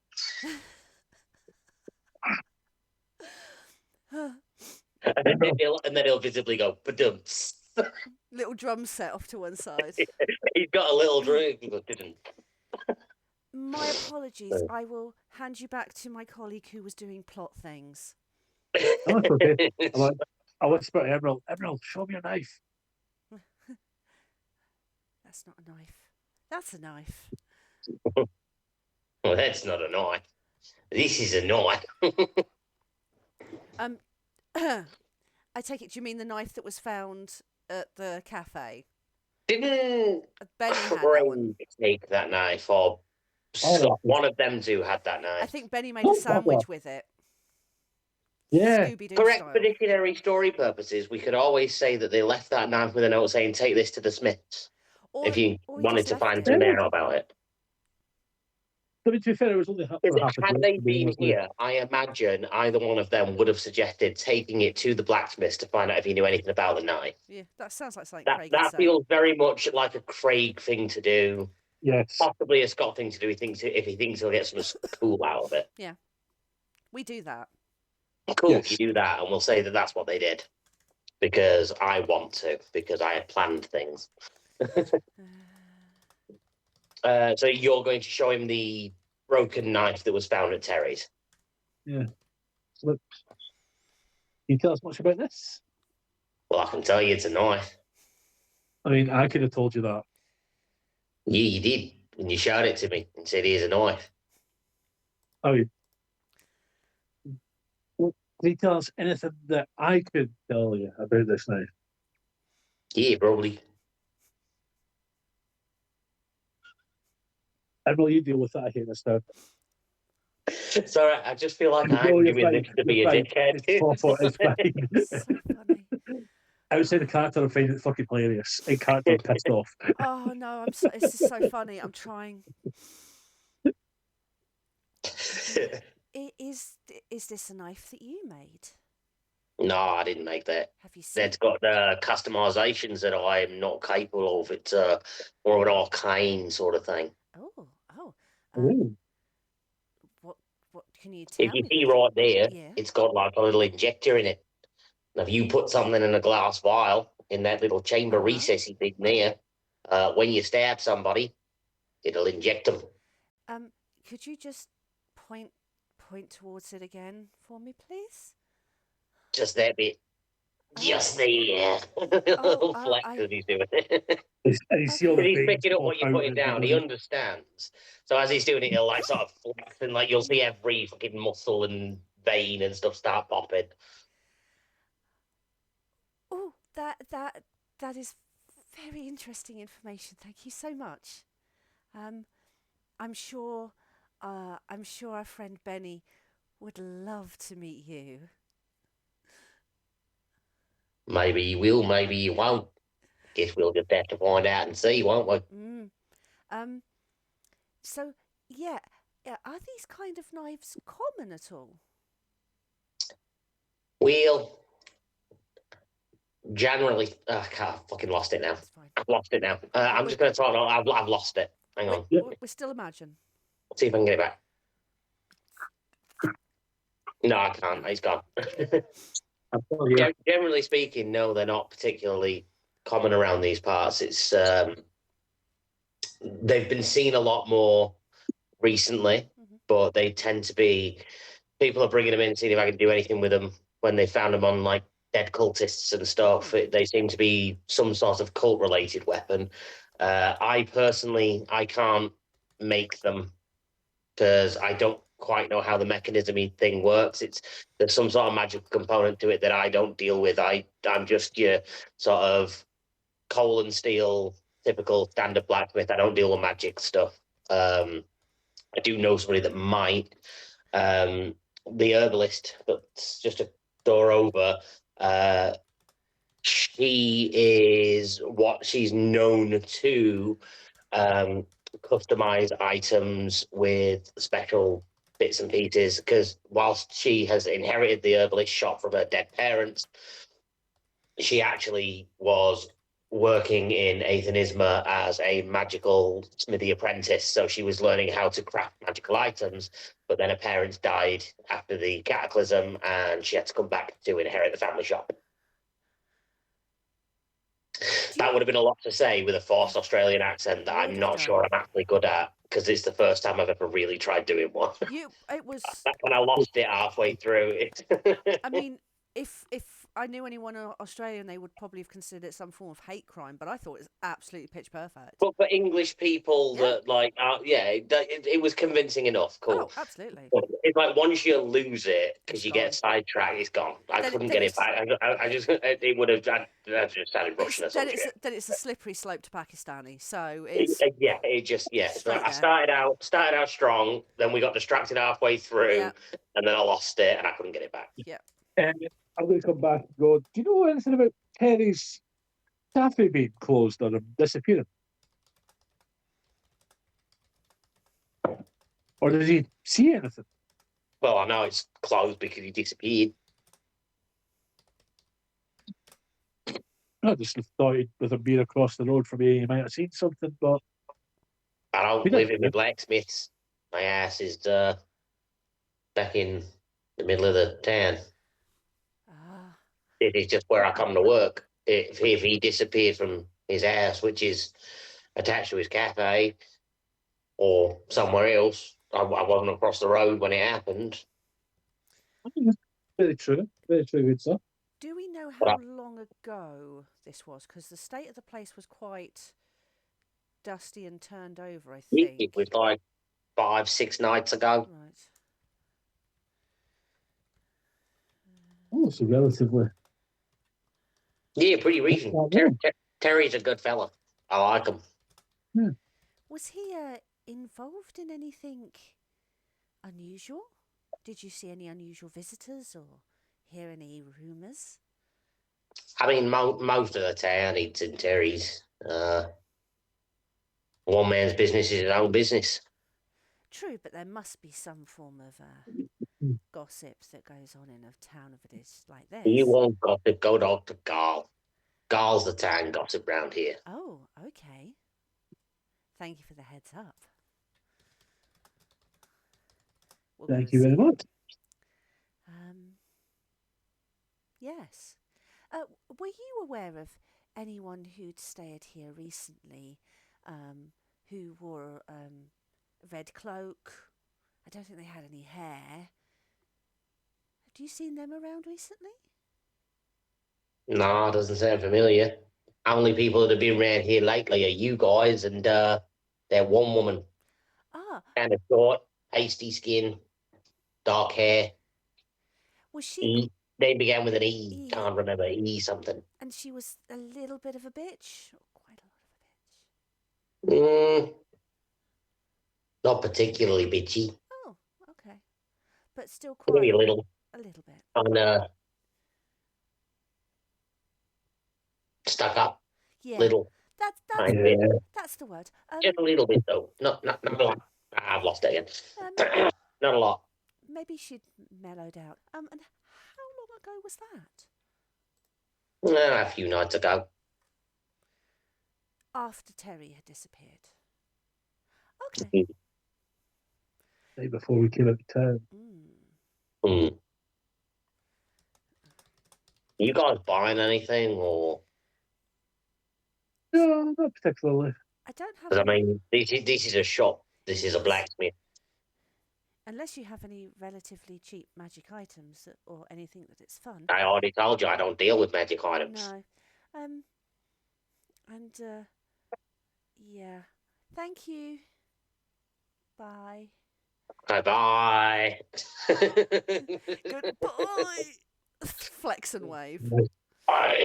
And then he'll visibly go, ba-dumps. Little drum set off to one side. He's got a little drink. He goes, didn't. My apologies. I will hand you back to my colleague who was doing plot things. Oh, it's okay. I whisper to Emerald, show me your knife. That's not a knife. That's a knife. Well, that's not a knife. This is a knife. I take it, do you mean the knife that was found at the cafe? Didn't Benny had that one. Craig take that knife, or Scott? One of them two had that knife. I think Benny made a sandwich with it. Yeah. Scooby-Doo For style. expeditionary story purposes, we could always say that they left that knife with a note saying, take this to the Smiths, if you wanted to find some out about it. I mean, to be fair, it was only half a Had they day, been wasn't it? here, I imagine either one of them would have suggested taking it to the blacksmith to find out if he knew anything about the knife. Yeah, that sounds like something That, Craig would that say. feels very much like a Craig thing to do. Yes. Possibly a Scott thing to do. If he thinks he'll get something cool out of it. Yeah, we do that. Cool, Yes. you do that, and we'll say that that's what they did. Because I want to, because I had planned things. So you're going to show him the broken knife that was found at Terry's? Yeah. Look, can you tell us much about this? Well, I can tell you it's a knife. I mean, I could have told you that. Yeah, you did. And you showed it to me and said, here's a knife. I mean, can you tell us anything that I could tell you about this knife? Yeah, probably. Admiral, you deal with that here stuff. Sorry, I just feel like I'm No, you're doing fine. this to be You're a fine. dickhead. It's proper, it's fine. So funny. Outside the character, I find it fucking hilarious. In character, I'm pissed off. Oh no, this is so funny. I'm trying. Is this a knife that you made? No, I didn't make that. Have you seen? It's got customizations that I am not capable of. It's more of an arcane sort of thing. Oh. Ooh. What can you tell If you me? see right there, Yeah. it's got like a little injector in it. Now, if you put something in a glass vial in that little chamber recess thing there, when you stab somebody, it'll inject them. Could you just point towards it again for me, please? just that bit. Just there. Oh, Flex as he's doing it. And you see all Okay. the He's veins picking up pop what you're out putting and down. He everything. understands. So as he's doing it, he'll like sort of flex and like you'll see every fucking muscle and vein and stuff start popping. Oh, that is very interesting information. Thank you so much. I'm sure our friend Benny would love to meet you. Maybe you will, maybe you won't. Guess we'll just have to find out and see, won't we? Um. So yeah, are these kind of knives common at all? Well, generally, I've fucking lost it now. That's fine. I've lost it now. I'm we- just going to talk. I've lost it. Hang on. We still imagine. See if I can get it back. No, I can't. It's gone. I'm still here. Generally speaking, no, they're not particularly common around these parts. It's they've been seen a lot more recently, but they tend to be people are bringing them in, seeing if I can do anything with them when they found them on like dead cultists and stuff. They seem to be some sort of cult related weapon. I personally, I can't make them because I don't quite know how the mechanism thing works. There's some sort of magical component to it that I don't deal with. I'm just your sort of coal and steel typical standard blacksmith. I don't deal with magic stuff. I do know somebody that might. The herbalist that's just a door over. She is what she's known to customize items with special bits and pieces. Because whilst she has inherited the herbalist shop from her dead parents, she actually was working in Aethernia as a magical smithy apprentice. So she was learning how to craft magical items, but then her parents died after the cataclysm and she had to come back to inherit the family shop. That would have been a lot to say with a forced Australian accent that I'm not sure I'm actually good at because it's the first time I've ever really tried doing one. It was. And I lost it halfway through it. I mean, if I knew anyone Australian, they would probably have considered it some form of hate crime. But I thought it was absolutely pitch perfect. But for English people Yeah. that like, it was convincing enough. Cool. Oh, absolutely. But it's like once you lose it because It's you gone. get sidetracked, it's gone. I Then- couldn't then get it it's- back. I just it would have. I just started rushing or Then something. it's a slippery slope to Pakistani. So it's So straight I there. started out strong. Then we got distracted halfway through, Yeah. and then I lost it, and I couldn't get it back. Yeah. I'm going to come back and go, do you know anything about Terry's cafe being closed or him disappearing? Or did he see anything? Well, I know it's closed because he disappeared. I just thought with him being across the road from me, he might have seen something, but I don't We live don't in the know. blacksmiths. My ass is back in the middle of the town. It is just where I come to work. If he disappeared from his house, which is attached to his cafe, or somewhere else, I wasn't across the road when it happened. very true. Very true, good stuff. Do we know how long ago this was? Because the state of the place was quite dusty and turned over, I think. It was like 5-6 nights ago. Right. Oh, so relatively. Yeah, pretty recent. Not bad. Terry's a good fella. I like him. Yeah. Was he involved in anything unusual? Did you see any unusual visitors or hear any rumours? I mean, most of the town, it's in Terry's. One man's business is his own business. True, but there must be some form of gossip that goes on in a town of it is like this. You won't gossip, go to Garl. Garl's the town gossip round here. Oh, okay. Thank you for the heads up. Thank you very much. Yes. Were you aware of anyone who'd stayed here recently who wore a red cloak? I don't think they had any hair. Have you seen them around recently? Nah, doesn't sound familiar. Only people that have been around here lately are you guys and that one woman. Ah, Kind of short, pasty skin, dark hair. was she? E. They began with an E. E. Can't remember. E something. And she was a little bit of a bitch, or quite a lot of a bitch. Not particularly bitchy. Oh, okay, but still Maybe quite a little. a little bit. And stuck up. Yeah, Little. that's Tiny bit. that's the word. Just a little bit, though. Not a lot. I've lost it again. Not a lot. Maybe she'd mellowed out. And how long ago was that? A few nights ago. After Terry had disappeared. Okay. Day before we came into town. You guys buying anything, or? No, not particularly. I don't have. Because I mean, this is a shop. This is a blacksmith. Unless you have any relatively cheap magic items or anything that it's fun. I already told you I don't deal with magic items. No. Yeah. Thank you. Bye. Bye. Goodbye. Flex and wave. Bye.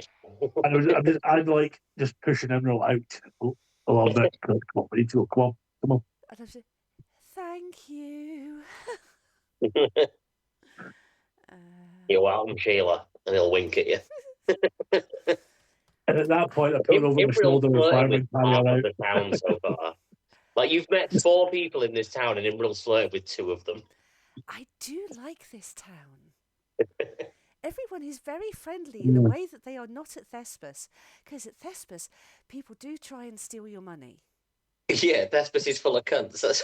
I'm like just pushing Emerald out a little bit. Come on, we need to go. Come on. I'd have to say, thank you. You're welcome, Sheila. And he'll wink at you. And at that point, I put it over my shoulder and fireman carry on out. The town so far. Like, you've met 4 people in this town, and Imral's flirted with 2 of them. I do like this town. Everyone is very friendly in a way that they are not at Thespis. Because at Thespis, people do try and steal your money. Yeah, Thespis is full of cunts. That's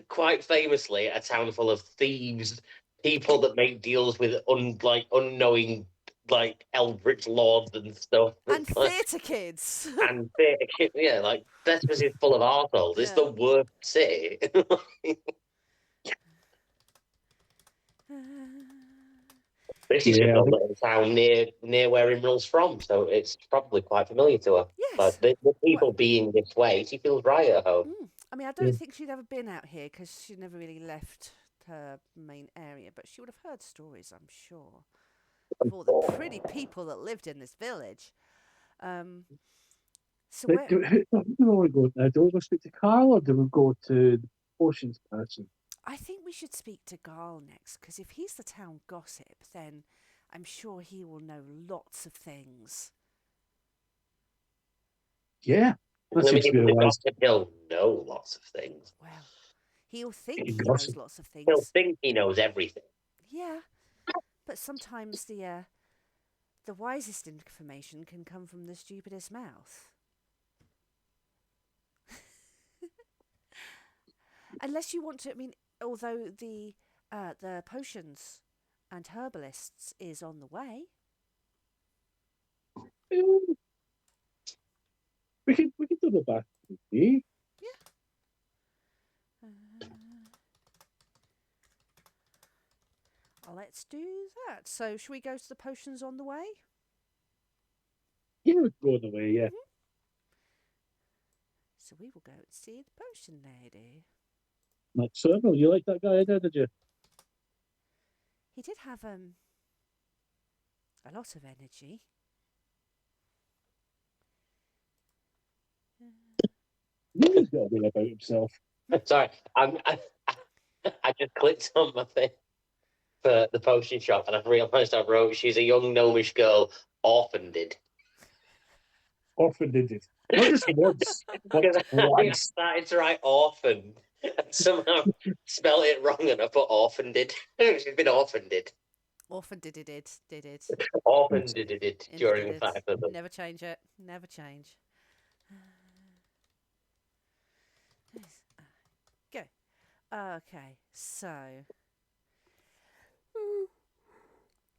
quite famously a town full of thieves, people that make deals with unknowing eldritch lords and stuff. And theatre kids. And theatre kids, yeah, like Thespis is full of arseholes. It's the worst city. This is just a little town near where Imral's from, so it's probably quite familiar to her. Yes. But the people being this way, she feels right at home. I mean, I don't think she'd ever been out here because she never really left her main area, but she would have heard stories, I'm sure, of all the pretty people that lived in this village. So where... do we go now? Do we go speak to Garl or do we go to the potions person? I think we should speak to Garl next, because if he's the town gossip, then I'm sure he will know lots of things. Yeah. That seems to be wise. He'll know lots of things. Well, he'll think he knows lots of things. He'll think he knows everything. Yeah, but sometimes the wisest information can come from the stupidest mouth. Unless you want to, I mean, although the potions and herbalists is on the way. We can do the back. Yeah. Let's do that. So, should we go to the potions on the way? Yeah, we'll go on the way, yeah. So we will go and see the potion lady. So, you like that guy, did you? He did have a lot of energy. He's got a bit about himself. Sorry, I just clicked on my thing for the potion shop, and I've realised I wrote she's a young gnomish girl, orphaned. Orphaned it. Not just once, but I started to write orphaned, and somehow spelled it wrong, and I put orphaned. She's been orphaned. Orphaned did it. Orphaned did it during the 5 of them. Never change it. Never change. Go. Okay, so.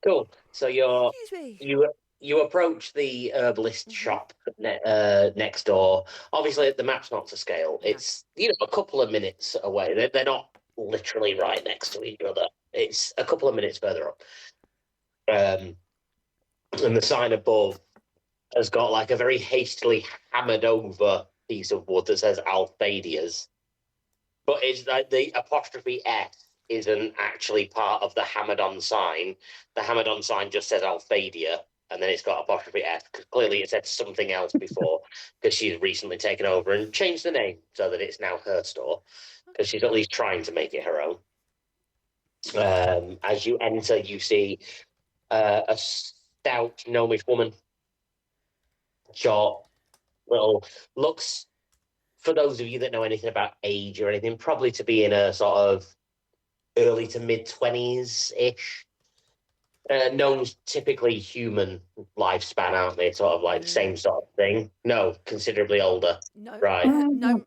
Cool. So Excuse me. you approach the herbalist shop next door. Obviously, the map's not to scale. No. It's a couple of minutes away. They're not literally right next to each other. It's a couple of minutes further up. And the sign above has got like a very hastily hammered over piece of wood that says Althadias. But it's like the apostrophe S isn't actually part of the hammered on sign. The hammered on sign just says Althadia, and then it's got apostrophe S, because clearly it said something else before, because she's recently taken over and changed the name so that it's now her store, because she's at least trying to make it her own. As you enter, you see a stout gnomish woman, short, little, looks, for those of you that know anything about age or anything, probably to be in a sort of early to mid 20s ish. Gnomes typically human lifespan, aren't they? Sort of like same sort of thing. No, considerably older. No, Right.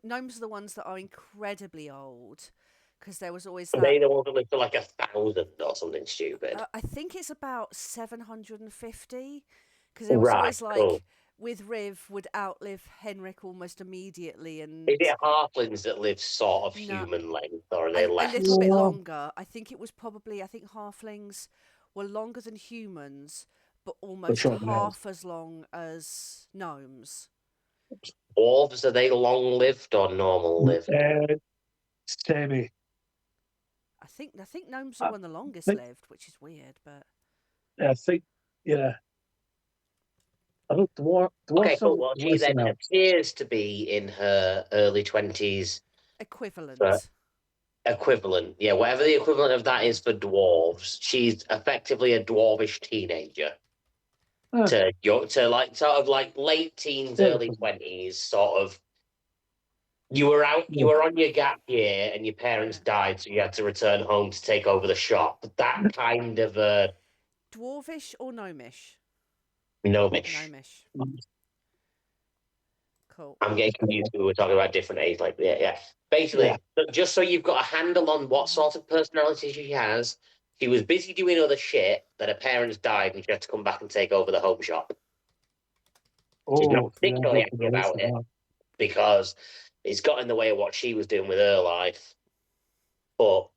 gnomes are the ones that are incredibly old, because there was always Are that. they the ones that live to like 1,000 or something stupid? I think it's about 750, because there was Right, always like cool. with Riv would outlive Henrik almost immediately, and Is it halflings that live sort of No. human length, or are a, they a less? little bit Yeah. longer. I think it was probably. I think halflings were longer than humans, but almost short nails. half as long as gnomes. Dwarves, are they long lived or normal lived? Semi. I think gnomes are one of the longest think- lived, which is weird, but I think, yeah. I don't dwarf. Okay, cool. Some Well, she less then than appears to be in her early 20s. equivalent. But- Equivalent, yeah, whatever the equivalent of that is for dwarves. She's effectively a dwarvish teenager. Huh. To like sort of like late teens, Yeah. early 20s, sort of. You were on your gap year, and your parents died, so you had to return home to take over the shop. That kind of a Dwarvish or gnomish? gnomish. Gnomish. Cool. I'm getting confused. We were talking about different age, like yeah. Basically, just so you've got a handle on what sort of personality she has, she was busy doing other shit. That her parents died, and she had to come back and take over the home shop. She's not Oh, particularly happy about it because it's got in the way of what she was doing with her life. But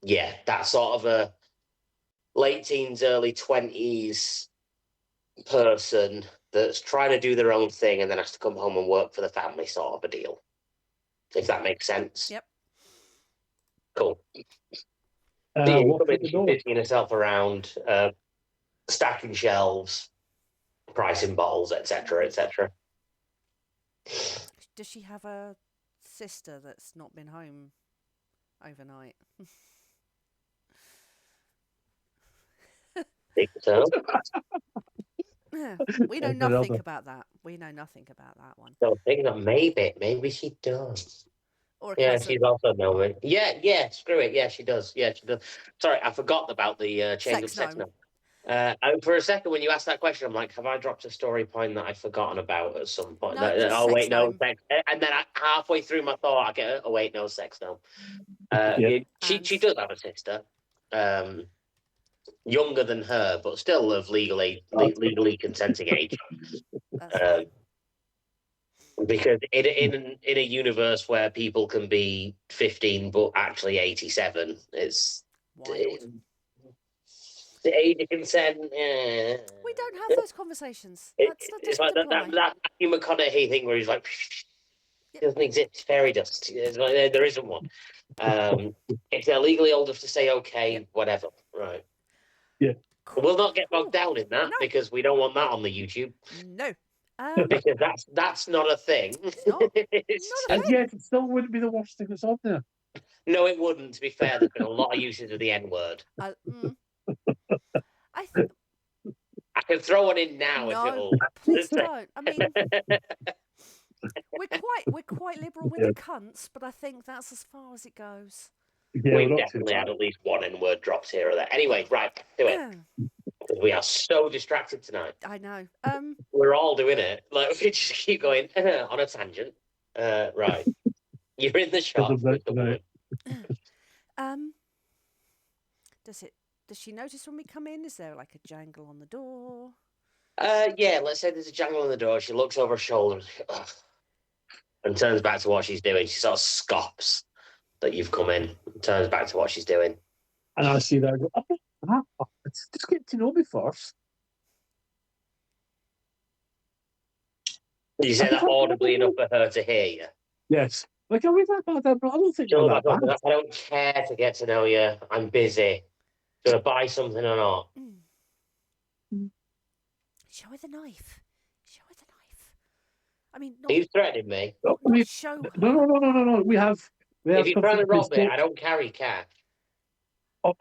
yeah, that's sort of a late teens, early 20s person that's trying to do their own thing and then has to come home and work for the family, sort of a deal. If that makes sense. Yep. Cool. She's door. busying herself around, stacking shelves, pricing bottles, etc., etc. Does she have a sister that's not been home overnight? Think so. We know nothing about that. We know nothing about that one. So think that maybe she does. Or a Yeah, cousin. she's also knowing. Yeah, screw it. Yeah, she does. Yeah, she does. Sorry, I forgot about the change of sex gnome. For a second, when you asked that question, I'm like, have I dropped a story point that I've forgotten about at some point? No, just oh, wait, sex no, gnome. sex. And then halfway through my thought, I get, oh, wait, no, sex gnome. She does have a sister, younger than her, but still of legally consenting age. That's fine. Because in a universe where people can be 15 but actually 87, it's Wild. the age of consent. We don't have those conversations. That It's doesn't like apply. that Matthew McConaughey thing where he's like, Yep. doesn't exist, fairy dust. It's like, there isn't one. If they're legally old enough to say okay, whatever, right? Yeah. We'll not get bogged down in that No. because we don't want that on the YouTube. No. Because that's not a thing. It's not. It's Not a just- thing. Yet it still wouldn't be the worst thing that's on there. No, it wouldn't. To be fair, there's been a lot of uses of the N word. I I can throw one in now if no, it'll. please don't. I mean, we're quite liberal with the cunts, but I think that's as far as it goes. Yeah, We've we're not too definitely bad. had at least one N word dropped here or there. Anyway, right, do it. We are so distracted tonight. I know. We're all doing it. Like we just keep going on a tangent. Right. You're in the shop with the woman. Does she notice when we come in? Is there like a jangle on the door? Yeah, let's say there's a jangle on the door. She looks over her shoulder and turns back to what she's doing. She sort of scoffs that you've come in and turns back to what she's doing. And I see that. I go, just get to know me first. You say that audibly enough for her to hear you. Yes. Like, are we that bad? I don't think Chill we're that back up. bad. I don't care to get to know you. I'm busy. Should I buy something or not? Show her the knife. Show her the knife. I mean, Are you threatening me? I not mean, show her. no. We have If you're trying something to rob me, called. I don't carry cash. Oh,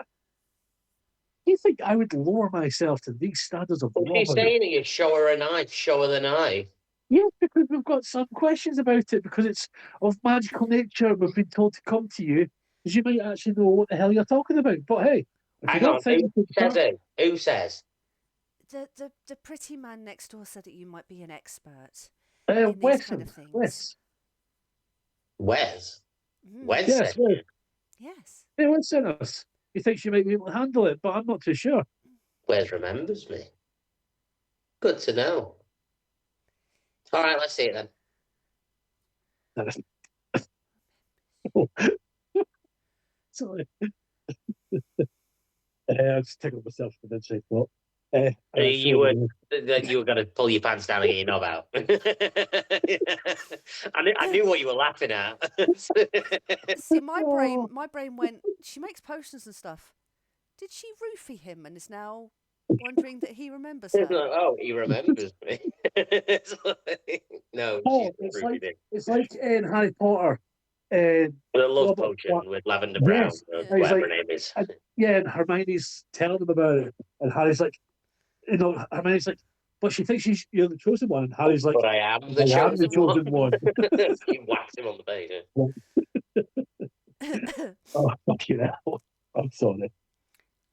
you think I would lower myself to these standards of If she's robbery? saying that you show her a knife, show her the knife. Yes, because we've got some questions about it, because it's of magical nature. We've been told to come to you, because you might actually know what the hell you're talking about. But hey, if you Hang don't on. think Who we can says it? Who says? The pretty man next door said that you might be an expert in these Wes, kind of things. Wes. Wes? Mm. Wes Yes, said Wes. Yes. Hey, Wes sent us. He thinks you might be able to handle it, but I'm not too sure. Wes remembers me. Good to know. All right, let's see it then. Sorry. I just tickled myself for the sake of it. You were going to pull your pants down and get your knob out. I knew what you were laughing at. See, my brain went. She makes potions and stuff. Did she roofie him and is now wondering that he remembers her? Oh, he remembers me. No, Oh, she's it's like in Harry Potter. the love Robert, potion with Lavender Brown, yes, or and he's whatever like, her name is. yeah, and Hermione's telling him about it, and Harry's like, Hermione's like, but she thinks you're the chosen one, and Harry's like, But I am the I am the chosen chosen one. You whacked him on the face. Oh, fucking hell! I'm sorry.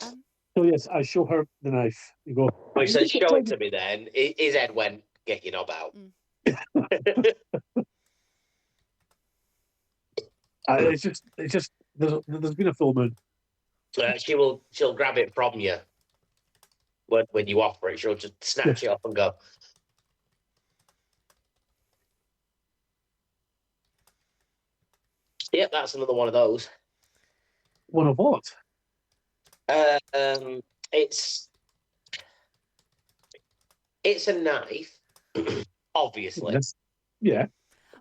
Um, So yes, I show her the knife. You go. Well, he said, show it to me then. His head went, get your knob out. It's just. There's been a full moon. She'll grab it from you when you offer it. She'll just snatch it up and go. Yep, that's another one of those. One of what? It's a knife, obviously. Yes. Yeah.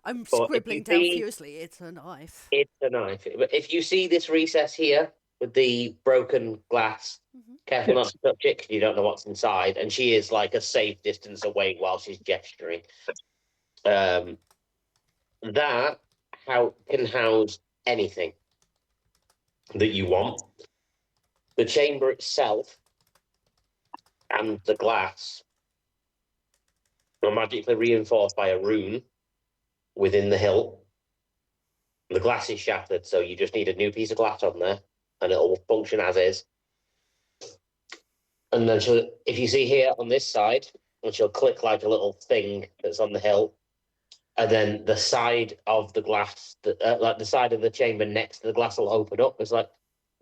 I'm But scribbling if you down see- furiously. It's a knife. It's a knife. But if you see this recess here with the broken glass, careful not to touch it because you don't know what's inside. And she is like a safe distance away while she's gesturing. That can house anything that you want. The chamber itself and the glass are magically reinforced by a rune within the hilt. The glass is shattered, so you just need a new piece of glass on there, and it'll function as is. And then if you see here on this side, she'll click like a little thing that's on the hilt, and then the side of the glass, like the side of the chamber next to the glass, will open up. It's like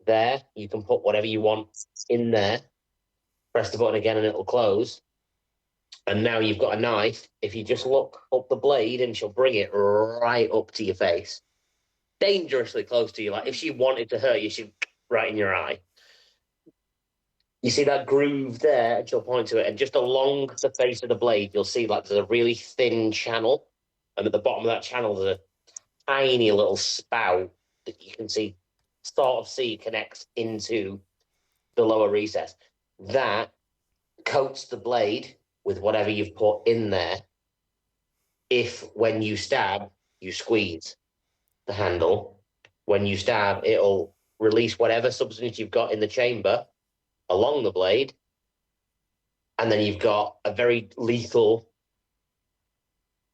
there, you can put whatever you want in there. Press the button again, and it'll close. And now you've got a knife. If you just look up the blade, and she'll bring it right up to your face. Dangerously close to you. Like if she wanted to hurt you, she'd right in your eye. You see that groove there, and she'll point to it, and just along the face of the blade, you'll see like there's a really thin channel, and at the bottom of that channel, there's a tiny little spout that you can see connects into the lower recess. That coats the blade with whatever you've put in there. If when you stab, you squeeze the handle, when you stab, it'll release whatever substance you've got in the chamber along the blade, and then you've got a very lethal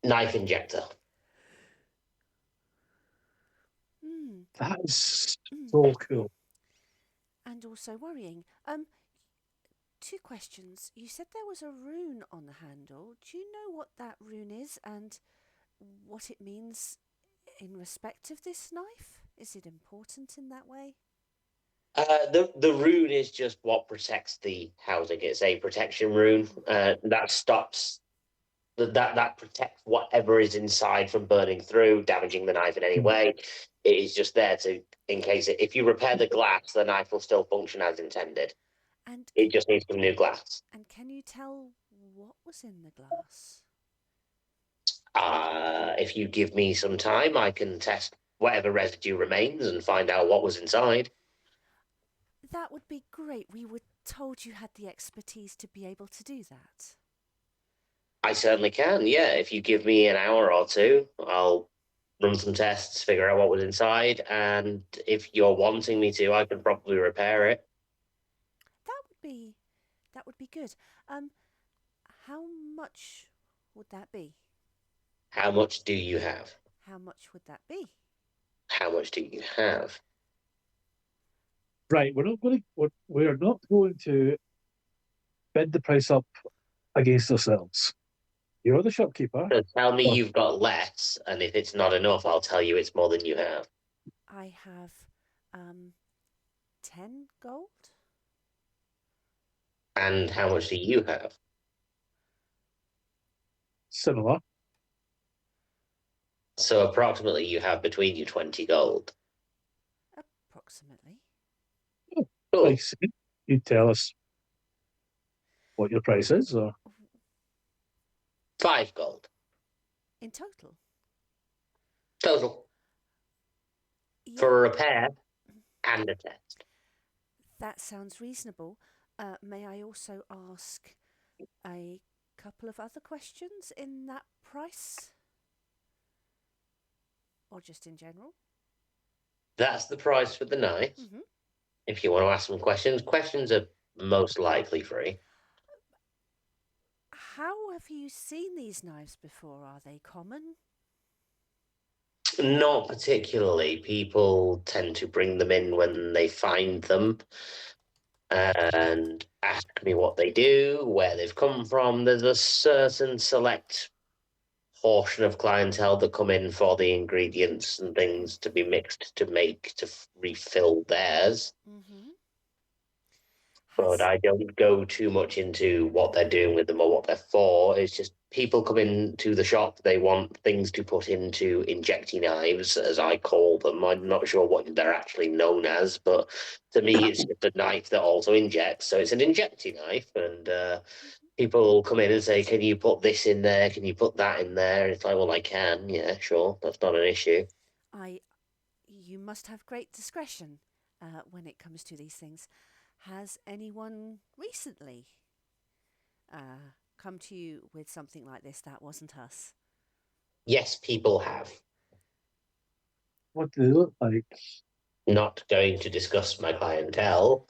knife injector. That is so cool. And also worrying. Two questions. You said there was a rune on the handle. Do you know what that rune is and what it means in respect of this knife? Is it important in that way? The rune is just what protects the housing. It's a protection rune that stops that protects whatever is inside from burning through, damaging the knife in any way. It is just there in case if you repair the glass, the knife will still function as intended. And it just needs some new glass. And can you tell what was in the glass? If you give me some time, I can test whatever residue remains and find out what was inside. That would be great. We were told you had the expertise to be able to do that. I certainly can, yeah. If you give me an hour or two, I'll run some tests, figure out what was inside, and if you're wanting me to, I can probably repair it. That would be good. How much would that be? How much do you have? How much would that be? How much do you have? Right, we're not going to bid the price up against ourselves. You're the shopkeeper. So tell me Oh. you've got less, and if it's not enough, I'll tell you it's more than you have. I have 10 gold. And how much do you have? Similar. So approximately you have between you 20 gold. Approximately. Cool. Like, you tell us what your price is, or 5 gold. In total? Total. Yeah, For a repair and a test. that sounds reasonable. May I also ask a couple of other questions in that price? Or just in general? That's the price for the knife. Mm-hmm. If you want to ask some questions, questions are most likely free. How have you seen these knives before? Are they common? Not particularly. People tend to bring them in when they find them and ask me what they do, where they've come from. There's a certain select portion of clientele that come in for the ingredients and things to be mixed to make to refill theirs. Mm-hmm. But I don't go too much into what they're doing with them or what they're for. It's just people come into the shop, they want things to put into injecting knives, as I call them. I'm not sure what they're actually known as, but to me, it's just a knife that also injects. So it's an injecting knife, and people come in and say, "Can you put this in there? Can you put that in there?" And it's like, "Well, I can. Yeah, sure. That's not an issue." You must have great discretion when it comes to these things. Has anyone recently come to you with something like this that wasn't us? Yes, people have. what do they look like? Not going to discuss my clientele.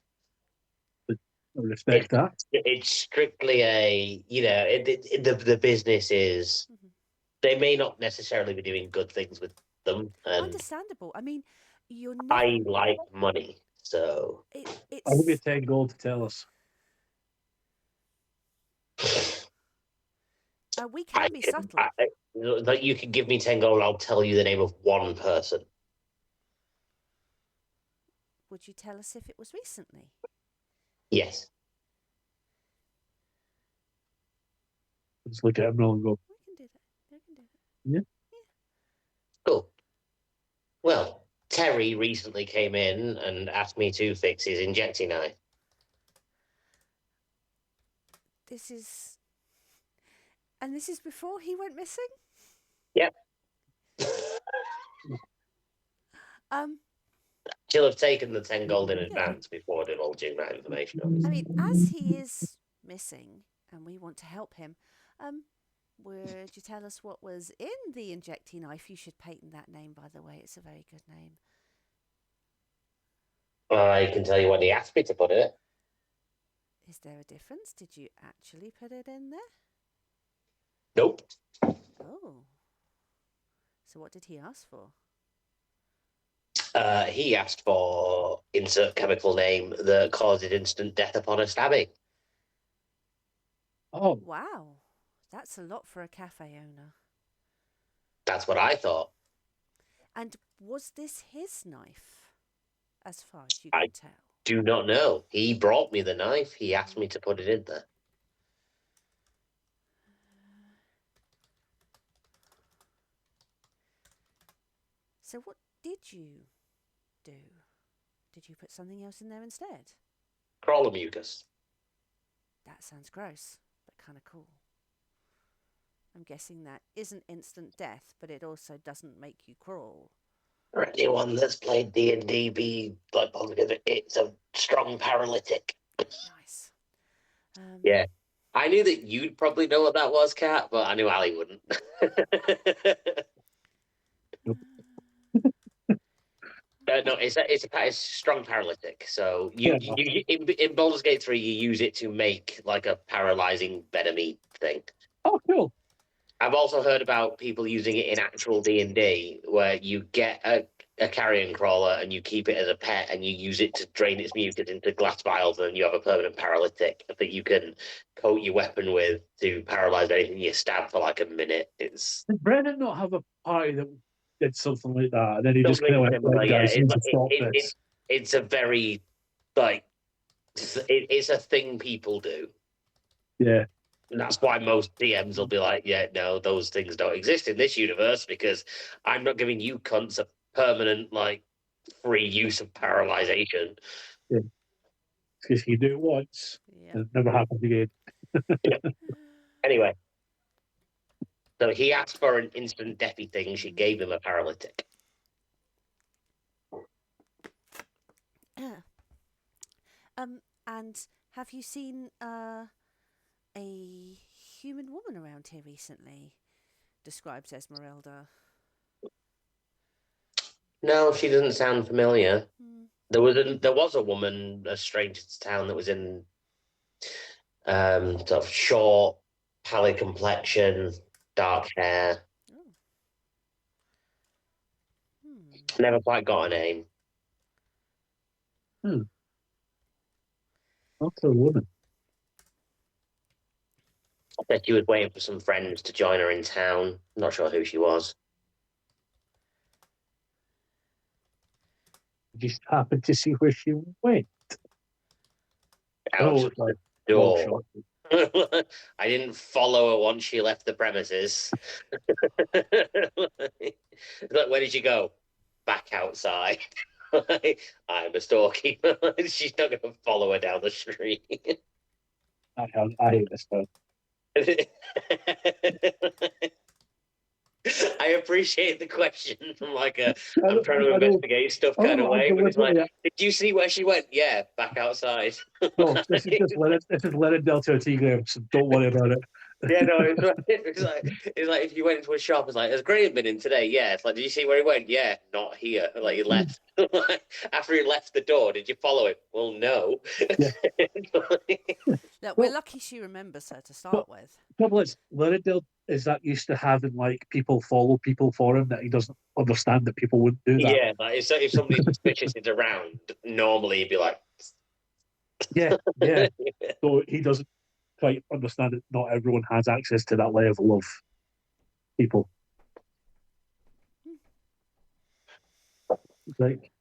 I respect that. It's strictly the business is, Mm-hmm. they may not necessarily be doing good things with them, and Understandable. I mean, you're never. I like money, so I'll give you It's 10 gold to tell us. we can be subtle. That you can give me 10 gold, I'll tell you the name of one person. Would you tell us if it was recently? Yes. Just look at him and go, We can do that. We can do that. Yeah. Cool. Well, Terry recently came in and asked me to fix his injecting knife. This is before he went missing. Yep. She'll have taken the 10 gold in advance before divulging that information. I mean, as he is missing and we want to help him, would you tell us what was in the injecting knife? You should patent that name, by the way. It's a very good name. I can tell you what he asked me to put in it. Is there a difference? Did you actually put it in there? Nope. Oh. So what did he ask for? He asked for insert chemical name that causes instant death upon a stabbing. oh, Wow. That's a lot for a cafe owner. That's what I thought. And was this his knife, as far as you I could tell? do not know. He brought me the knife. He asked me to put it in there. So what did you do? Did you put something else in there instead? Crawler mucus. That sounds gross, but kind of cool. I'm guessing that isn't instant death, but it also doesn't make you crawl. For anyone that's played D&D, be like positive. It's a strong paralytic. Nice. Yeah. I knew that you'd probably know what that was, Kat, but I knew Ali wouldn't. No, it's a strong paralytic. So in Baldur's Gate 3, you use it to make like a paralyzing enemy thing. Oh, cool. I've also heard about people using it in actual D&D, where you get a carrion crawler and you keep it as a pet and you use it to drain its mucus into glass vials, and you have a permanent paralytic that you can coat your weapon with to paralyze anything you stab for like a minute. It's Did Brennan not have a party that did something like that? And then he just kind something of went, similar. right, Yeah, guys, you need to stop this. it's a very like it's a thing people do. Yeah. And that's why most DMs will be like, yeah, no, those things don't exist in this universe because I'm not giving you cunts a permanent, like, free use of paralyzation. Yeah. Because you do it once, and it never happens again. Anyway, so he asked for an instant deathy thing. She gave him a paralytic. And have you seen a human woman around here recently? Describes Esmeralda. No, she doesn't sound familiar. There was a woman, a stranger to town, that was in sort of short, pallid complexion, dark hair. Never quite got a name. That's a woman. I bet she was waiting for some friends to join her in town. Not sure who she was. Just happened to see where she went. Out of the door. I didn't follow her once she left the premises. Like, where did you go? Back outside. I'm a storekeeper. She's not going to follow her down the street. I hate this stuff. I appreciate the question from like I'm trying to investigate stuff kind of way. But it's like, did you see where she went? Yeah, back outside. No, this is Lennon Delta Tigre, so don't worry about it. Yeah, no, it's like if you went into a shop, it's like, has Graham been in today? Yeah. It's like, did you see where he went? Yeah, not here. Like, he left. After he left the door, did you follow him? Well, no. Yeah. Look, we're lucky she remembers her to start with. Trouble is, Lennondale is that used to having like people follow people for him that he doesn't understand that people wouldn't do that. Yeah, like if somebody suspicious is around, normally he'd be like, yeah. So he doesn't quite understand that not everyone has access to that level of people. Like,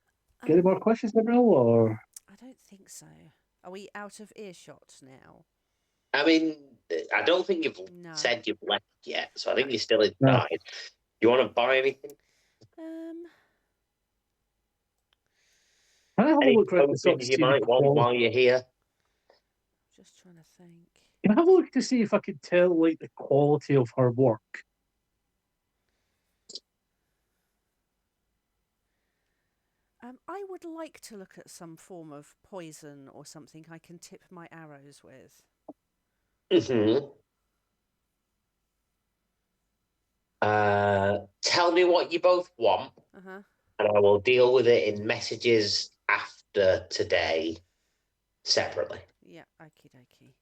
get any more questions, Gabriel, or? I don't think so. Are we out of earshot now? I mean, I don't think you've said you've left yet, so I think you're still inside. No. You want to buy anything? Can I have a look around the you might want while you're here? Just trying to think. Can I have a look to see if I can tell like the quality of her work? I would like to look at some form of poison or something I can tip my arrows with. Tell me what you both want, and I will deal with it in messages after today separately. Yeah, okie dokie.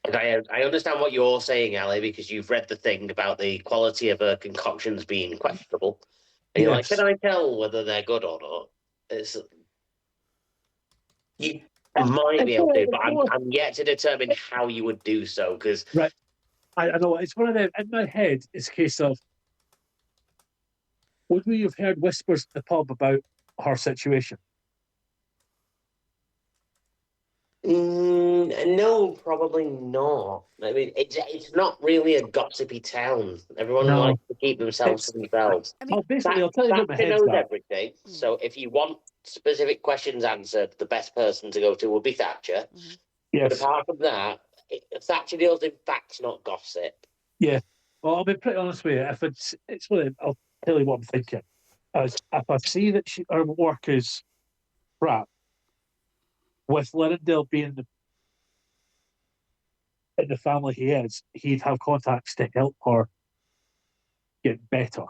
And I understand what you're saying, Ali, because you've read the thing about the quality of her concoctions being questionable. And you're like, can I tell whether they're good or not? You might be able to, but I'm yet to determine how you would do so. Because right, I know it's one of them. In my head, it's a case of would we have heard whispers at the pub about her situation? No, probably not. I mean, it's not really a gossipy town. Everyone likes to keep themselves to themselves. I mean, basically, I'll tell you what my head's knows at. everything. So if you want specific questions answered, the best person to go to would be Thatcher. Yes. But apart from that, Thatcher deals in facts, not gossip. Yeah. Well, I'll be pretty honest with you. If it's what I'll tell you what I'm thinking. As if I see that her work is crap, with Lindell being in the family he is, he'd have contacts to help her get better.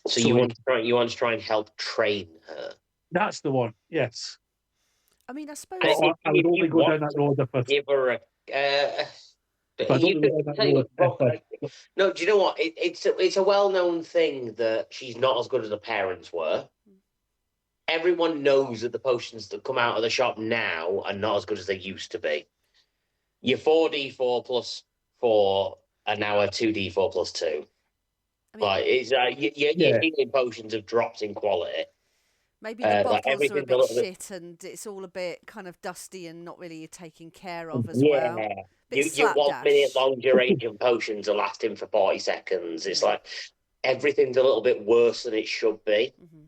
So you want to try and help train her. That's the one. Yes. I mean, I suppose. I would only go down that road if I give her a. No, do you know what? It's a well-known thing that she's not as good as her parents were. Everyone knows that the potions that come out of the shop now are not as good as they used to be. Your 4d4 plus 4 are now a 2d4 plus 2. I mean, like your healing potions have dropped in quality. Maybe the bottles are a bit shit and it's all a bit kind of dusty and not really taken care of as well. Your 1 minute long duration potions are lasting for 40 seconds. It's like everything's a little bit worse than it should be. Mm-hmm.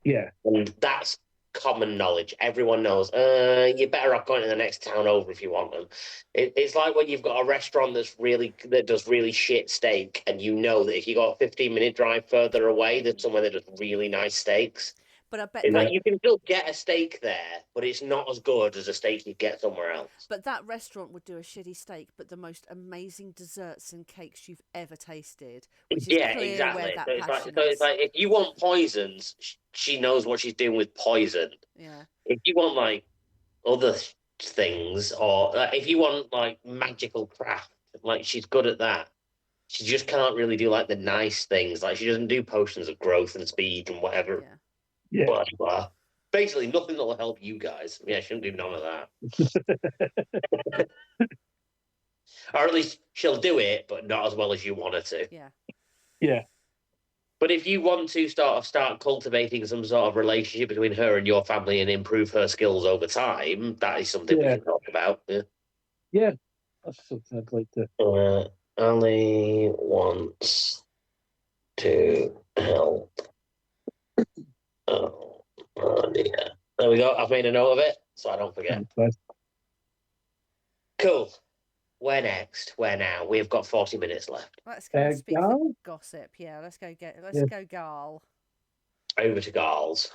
Yeah. And that's common knowledge. Everyone knows, you're better off going to the next town over if you want them. It's like when you've got a restaurant that does really shit steak, and you know that if you got a 15-minute drive further away, there's somewhere that does really nice steaks. But I bet you can still get a steak there, but it's not as good as a steak you get somewhere else. But that restaurant would do a shitty steak, but the most amazing desserts and cakes you've ever tasted, which is clear exactly. Where that so passion so is. it's like if you want poisons, she knows what she's doing with poison. Yeah. If you want like other things, or if you want like magical craft, like she's good at that. She just can't really do like the nice things. Like she doesn't do potions of growth and speed and whatever. Yeah. Blah, blah. Basically, nothing that will help you guys. Yeah, shouldn't do none of that. Or at least she'll do it, but not as well as you want her to. Yeah. Yeah. But if you want to start cultivating some sort of relationship between her and your family and improve her skills over time, that is something we can talk about. Yeah. That's something I'd like to. Ali wants to help. Oh dear. There we go. I've made a note of it, so I don't forget. Cool. Where next? Where now? We've got 40 minutes left. Let's go and speak for gossip. Yeah, let's go go Garl. Over to Garl's.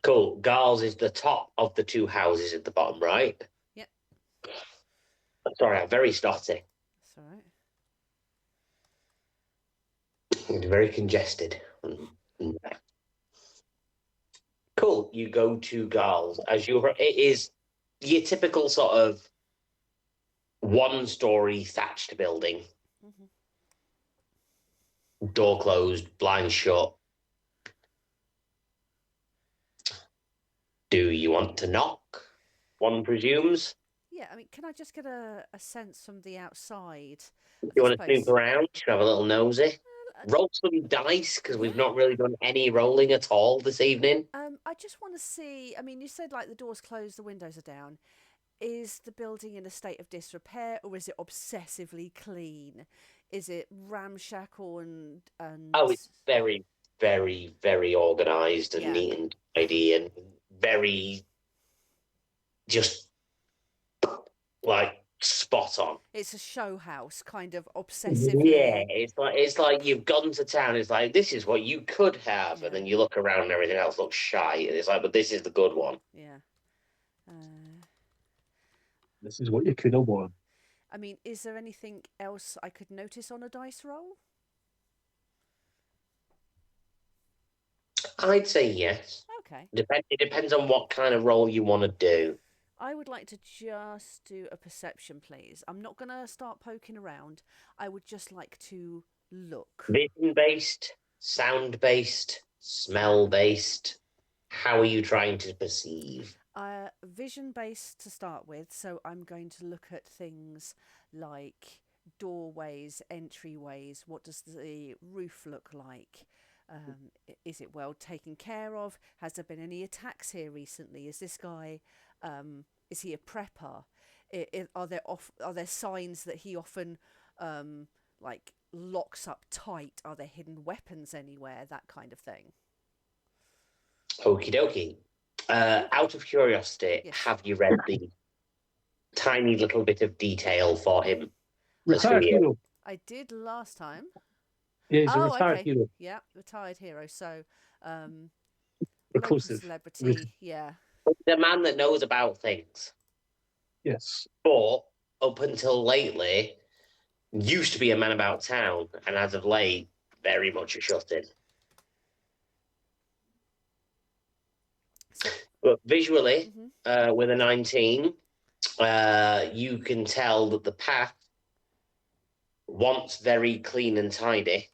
Cool. Garl's is the top of the two houses at the bottom right. Yep. Sorry, I'm very stotty. That's all right. It's very congested. Cool. You go to Garl's. It is your typical sort of one-story thatched building. Mm-hmm. Door closed, blinds shut. Do you want to knock? One presumes. Yeah, I mean, can I just get a sense from the outside? You want to snoop around? You have a little nosy? Roll some dice, because we've not really done any rolling at all this evening. I just want to see, I mean, you said like the door's closed, the windows are down. Is the building in a state of disrepair, or is it obsessively clean? Is it ramshackle and... Oh, it's very, very, very organised and neat and tidy and very just like spot on. It's a show house, kind of obsessively. Yeah, it's like you've gone to town. It's like, this is what you could have, and then you look around and everything else looks shy. And it's like, but this is the good one. Yeah. This is what you could have won. I mean, is there anything else I could notice on a dice roll? I'd say yes. Okay. It depends on what kind of roll you want to do. I would like to just do a perception, please. I'm not going to start poking around. I would just like to look. Vision-based, sound-based, smell-based. How are you trying to perceive? Vision-based to start with, so I'm going to look at things like doorways, entryways. What does the roof look like? Is it well taken care of? Has there been any attacks here recently? Is this guy, is he a prepper? Are there signs that he often like locks up tight? Are there hidden weapons anywhere? That kind of thing. Okie dokie. Out of curiosity, have you read the tiny little bit of detail for him. Retired hero. I did last time. Yeah, he's a retired okay. hero. Yeah, retired hero. So, local Reclusive. celebrity. Yeah. The man that knows about things. Yes. But up until lately, used to be a man about town, and as of late, very much a shut-in. But visually, with a 19, you can tell that the path, once very clean and tidy,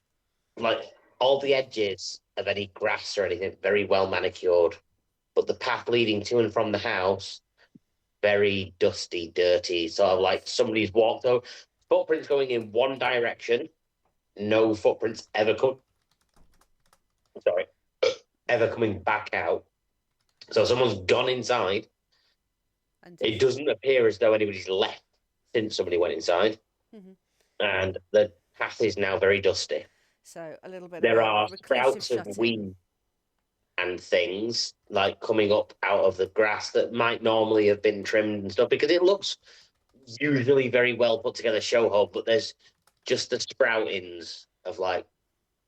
like all the edges of any grass or anything, very well manicured. But the path leading to and from the house, very dusty, dirty, sort of like somebody's walked over. Footprints going in one direction, no footprints ever coming back out. So someone's gone inside. And It doesn't appear as though anybody's left since somebody went inside. And the path is now very dusty. So a little bit There of are reclusive sprouts of shut-in. weed and things like coming up out of the grass that might normally have been trimmed and stuff, because it looks usually very well put together show home, but there's just the sproutings of like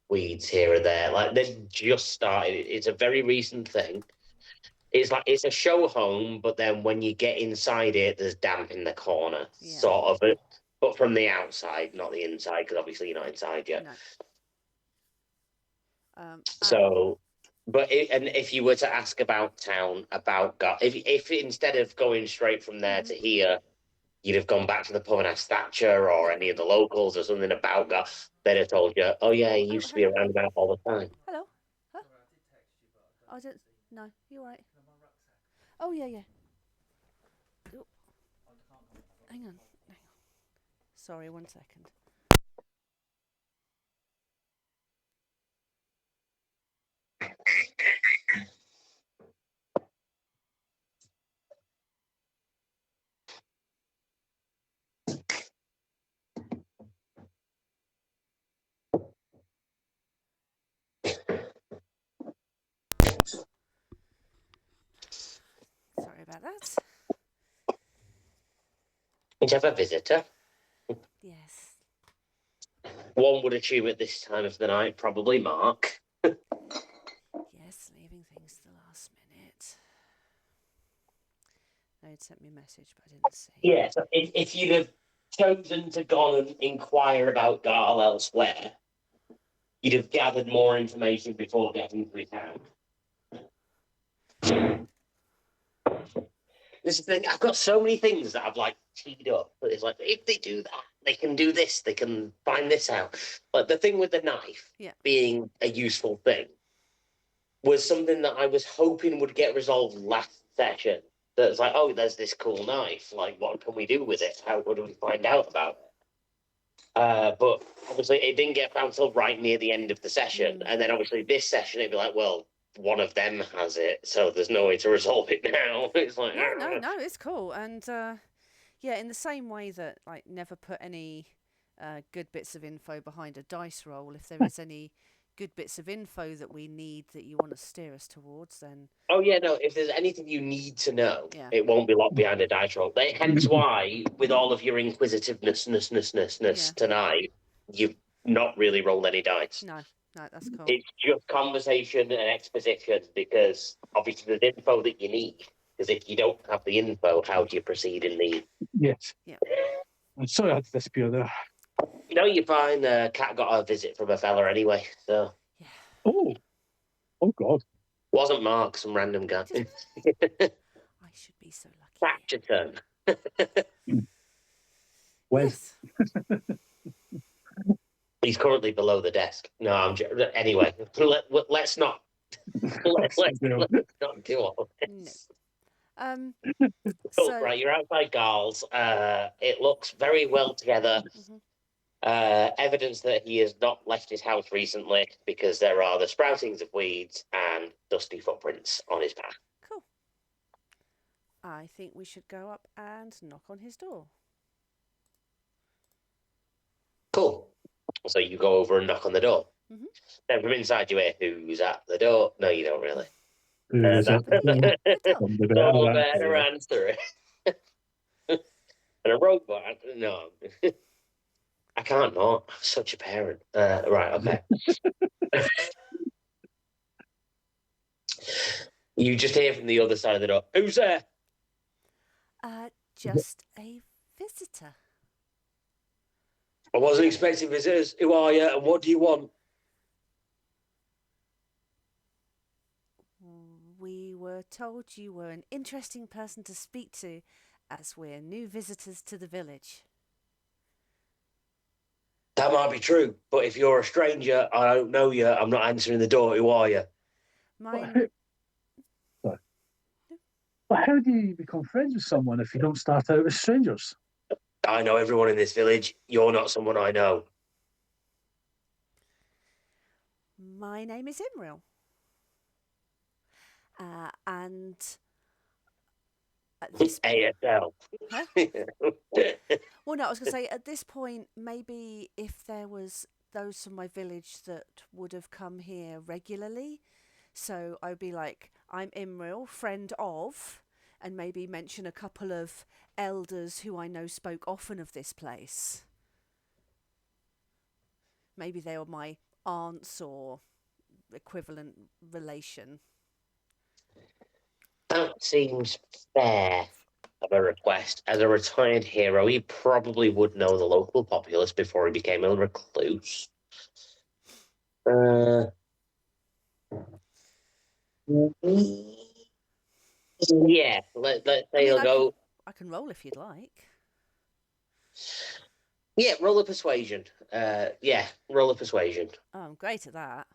weeds here and there. Like they've just started. It's a very recent thing. It's like it's a show home, but then when you get inside it, there's damp in the corner, sort of. But from the outside, not the inside, because obviously you're not inside yet. No. So, but and if you were to ask about town, about Garl, if instead of going straight from there to here, you'd have gone back to the pub and asked Thatcher or any of the locals or something about Garl, they'd have told you, oh yeah, he used to be around about all the time. Hello? Huh? I didn't. No, you're right. Oh, yeah. Oh. Hang on. Sorry, 1 second. Sorry about that. Did you have a visitor? Yes. One would assume at this time of the night, probably Mark. Yes, leaving things to the last minute. They'd sent me a message, but I didn't see. Yeah, so if you'd have chosen to go and inquire about Garl elsewhere, you'd have gathered more information before getting to his house. This is the thing, I've got so many things that I've like teed up, but it's like if they do that, they can do this, they can find this out. Like the thing with the knife being a useful thing was something that I was hoping would get resolved last session. That's like, oh, there's this cool knife. Like, what can we do with it? How do we find out about it? But obviously, it didn't get found till right near the end of the session. And then obviously, this session, it'd be like, well, one of them has it, so there's no way to resolve it now. It's like, no, it's cool. And in the same way that like never put any good bits of info behind a dice roll. If there is any good bits of info that we need that you want to steer us towards, then if there's anything you need to know, it won't be locked behind a dice roll. Hence why, with all of your inquisitiveness tonight, you've not really rolled any dice. No, that's cool. It's just conversation and exposition, because obviously there's info that you need. Because if you don't have the info, how do you proceed in the... Yes. Yeah. I'm sorry I had to disappear there. No, you're fine. Cat got a visit from a fella anyway, so... Yeah. Oh, God. Wasn't Mark, some random guy. I should be so lucky. Back your turn. Wes. Yes. He's currently below the desk. No, I'm anyway. Let's not. Let's not do all this. No. Right, you're outside Garl's. It looks very well together. Evidence that he has not left his house recently, because there are the sproutings of weeds and dusty footprints on his path. Cool. I think we should go up and knock on his door. Cool. So you go over and knock on the door. Then from inside you hear, who's at the door? No, you don't really. Who's at the door? Don't better answer it. And a robot? No. I can't not. I'm such a parent. Right, okay. You just hear from the other side of the door. Who's there? Just a visitor. I wasn't expecting visitors. Who are you and what do you want? We were told you were an interesting person to speak to, as we're new visitors to the village. That might be true, but if you're a stranger, I don't know you, I'm not answering the door. Who are you? Mine. Sorry. But how do you become friends with someone if you don't start out as strangers? I know everyone in this village. You're not someone I know. My name is Imril. And at this ASL. Huh? Well, no, I was going to say, at this point, maybe if there was those from my village that would have come here regularly, so I'd be like, I'm Imril, friend of, and maybe mention a couple of elders who I know spoke often of this place. Maybe they were my aunts or equivalent relation. That seems fair of a request. As a retired hero, he probably would know the local populace before he became a recluse. Yeah, let's say he'll go. I can roll if you'd like. Yeah, roll a persuasion. Yeah, roll a persuasion. Oh, I'm great at that.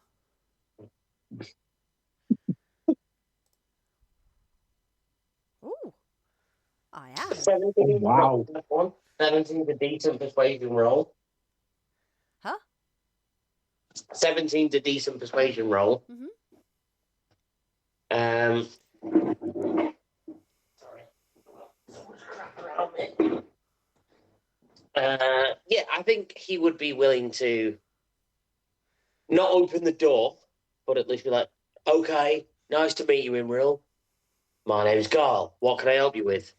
Ooh, I am. 17. Oh, wow. 17's a decent persuasion roll. Huh? 17's a decent persuasion roll. Mm-hmm. Sorry. Yeah, I think he would be willing to not open the door, but at least be like, okay, nice to meet you, Imril. My name's Garl. What can I help you with?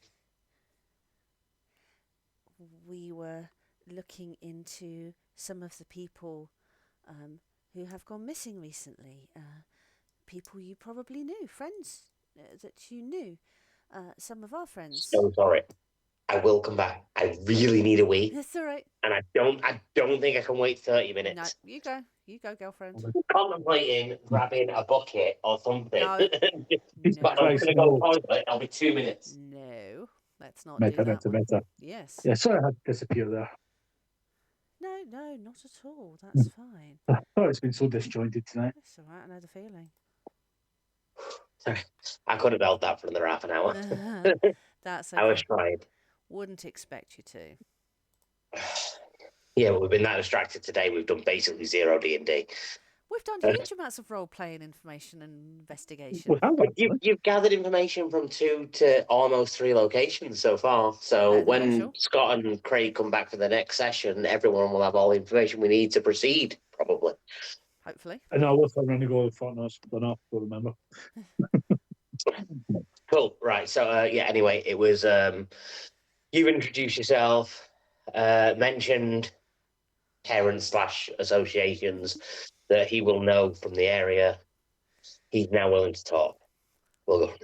We were looking into some of the people who have gone missing recently. People you probably knew, friends that you knew. Some of our friends. So sorry. I will come back. I really need a wee. That's all right. And I don't think I can wait 30 minutes. No, you go, girlfriend. I'm contemplating grabbing a bucket or something. No. But I'm gonna go toilet. I'll be 2 minutes. No, let's not do that. Better. Yes. Yeah, sorry I had to disappear there. No, not at all. That's fine. Oh, it's been so disjointed tonight. That's all right. I know the feeling. Sorry, I could have held that for another half an hour. That's okay. I was trying. Wouldn't expect you to. Yeah, but we've been that distracted today. We've done basically zero D&D. We've done huge amounts of role-playing information and investigation. We have, You've gathered information from 2 to almost 3 locations so far. So when Scott and Craig come back for the next session, everyone will have all the information we need to proceed, probably. Hopefully. I know I was going to go for us, but I don't remember. Cool. Right. So yeah. Anyway, it was you've introduced yourself, mentioned parents / associations that he will know from the area. He's now willing to talk. We'll go.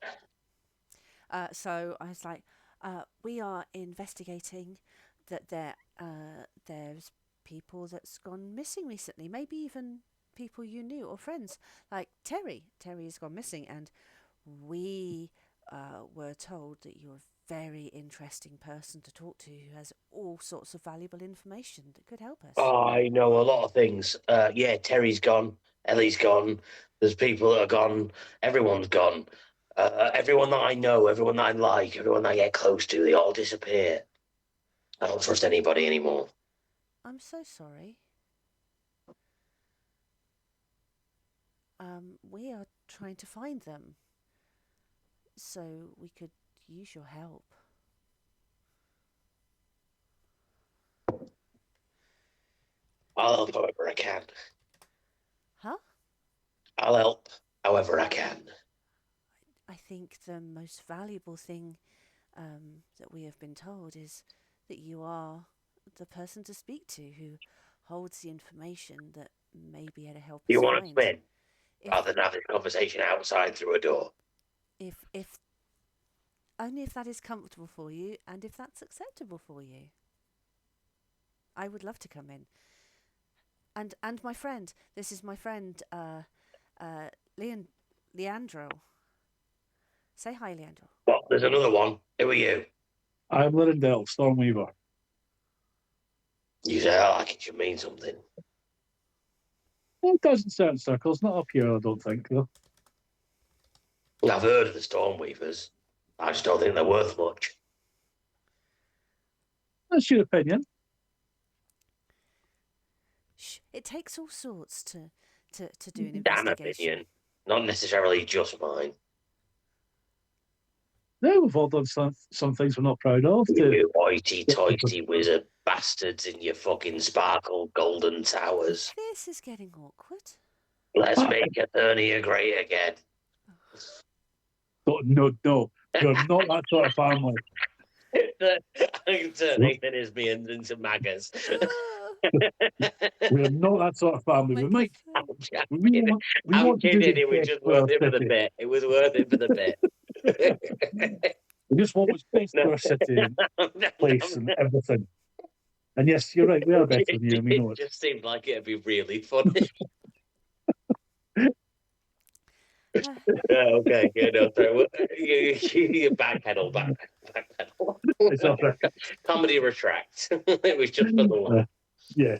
So I was like, we are investigating that there's people that's gone missing recently. Maybe even people you knew or friends, like Terry. Terry has gone missing, and we were told that you're a very interesting person to talk to who has all sorts of valuable information that could help us. I know a lot of things. Yeah, Terry's gone. Ellie's gone. There's people that are gone. Everyone's gone. Everyone that I know, everyone that I like, everyone that I get close to, they all disappear. I don't trust anybody anymore. I'm so sorry. We are trying to find them, so we could use your help. I'll help however I can. Huh? I'll help however I can. I think the most valuable thing that we have been told is that you are the person to speak to who holds the information that may be able to help us You want to find. spin If, rather than have this conversation outside through a door? if only if that is comfortable for you and if that's acceptable for you. I would love to come in. And my friend, this is my friend, Leandro. Say hi, Leandro. Well, there's another one. Who are you? I'm Lyrindale, Stormweaver. You say, oh, like it should mean something. Well, it does in certain circles, not up here, I don't think, though. I've heard of the Stormweavers. I just don't think they're worth much. That's your opinion. Shh, it takes all sorts to do an Damn investigation. opinion. Not necessarily just mine. No, we've all done some things we're not proud of. You hoity-toity wizard bastards in your fucking sparkle golden towers. This is getting awkward. Let's make Aethernia great again. No, you're not that sort of family. I'm turning Nisbians into maggers. We're not that sort of family. We might. I'm want to do kidding. the It was best just for our worth it for the city. bit. It was worth it for the bit. We just want what's best for our city and place and everything. And yes, you're right. We are better than you, and we know It it. just seemed like it'd be really funny. Okay, good. No, sorry. You backpedal. It's all right. Comedy retract. It was just for the one. Yeah.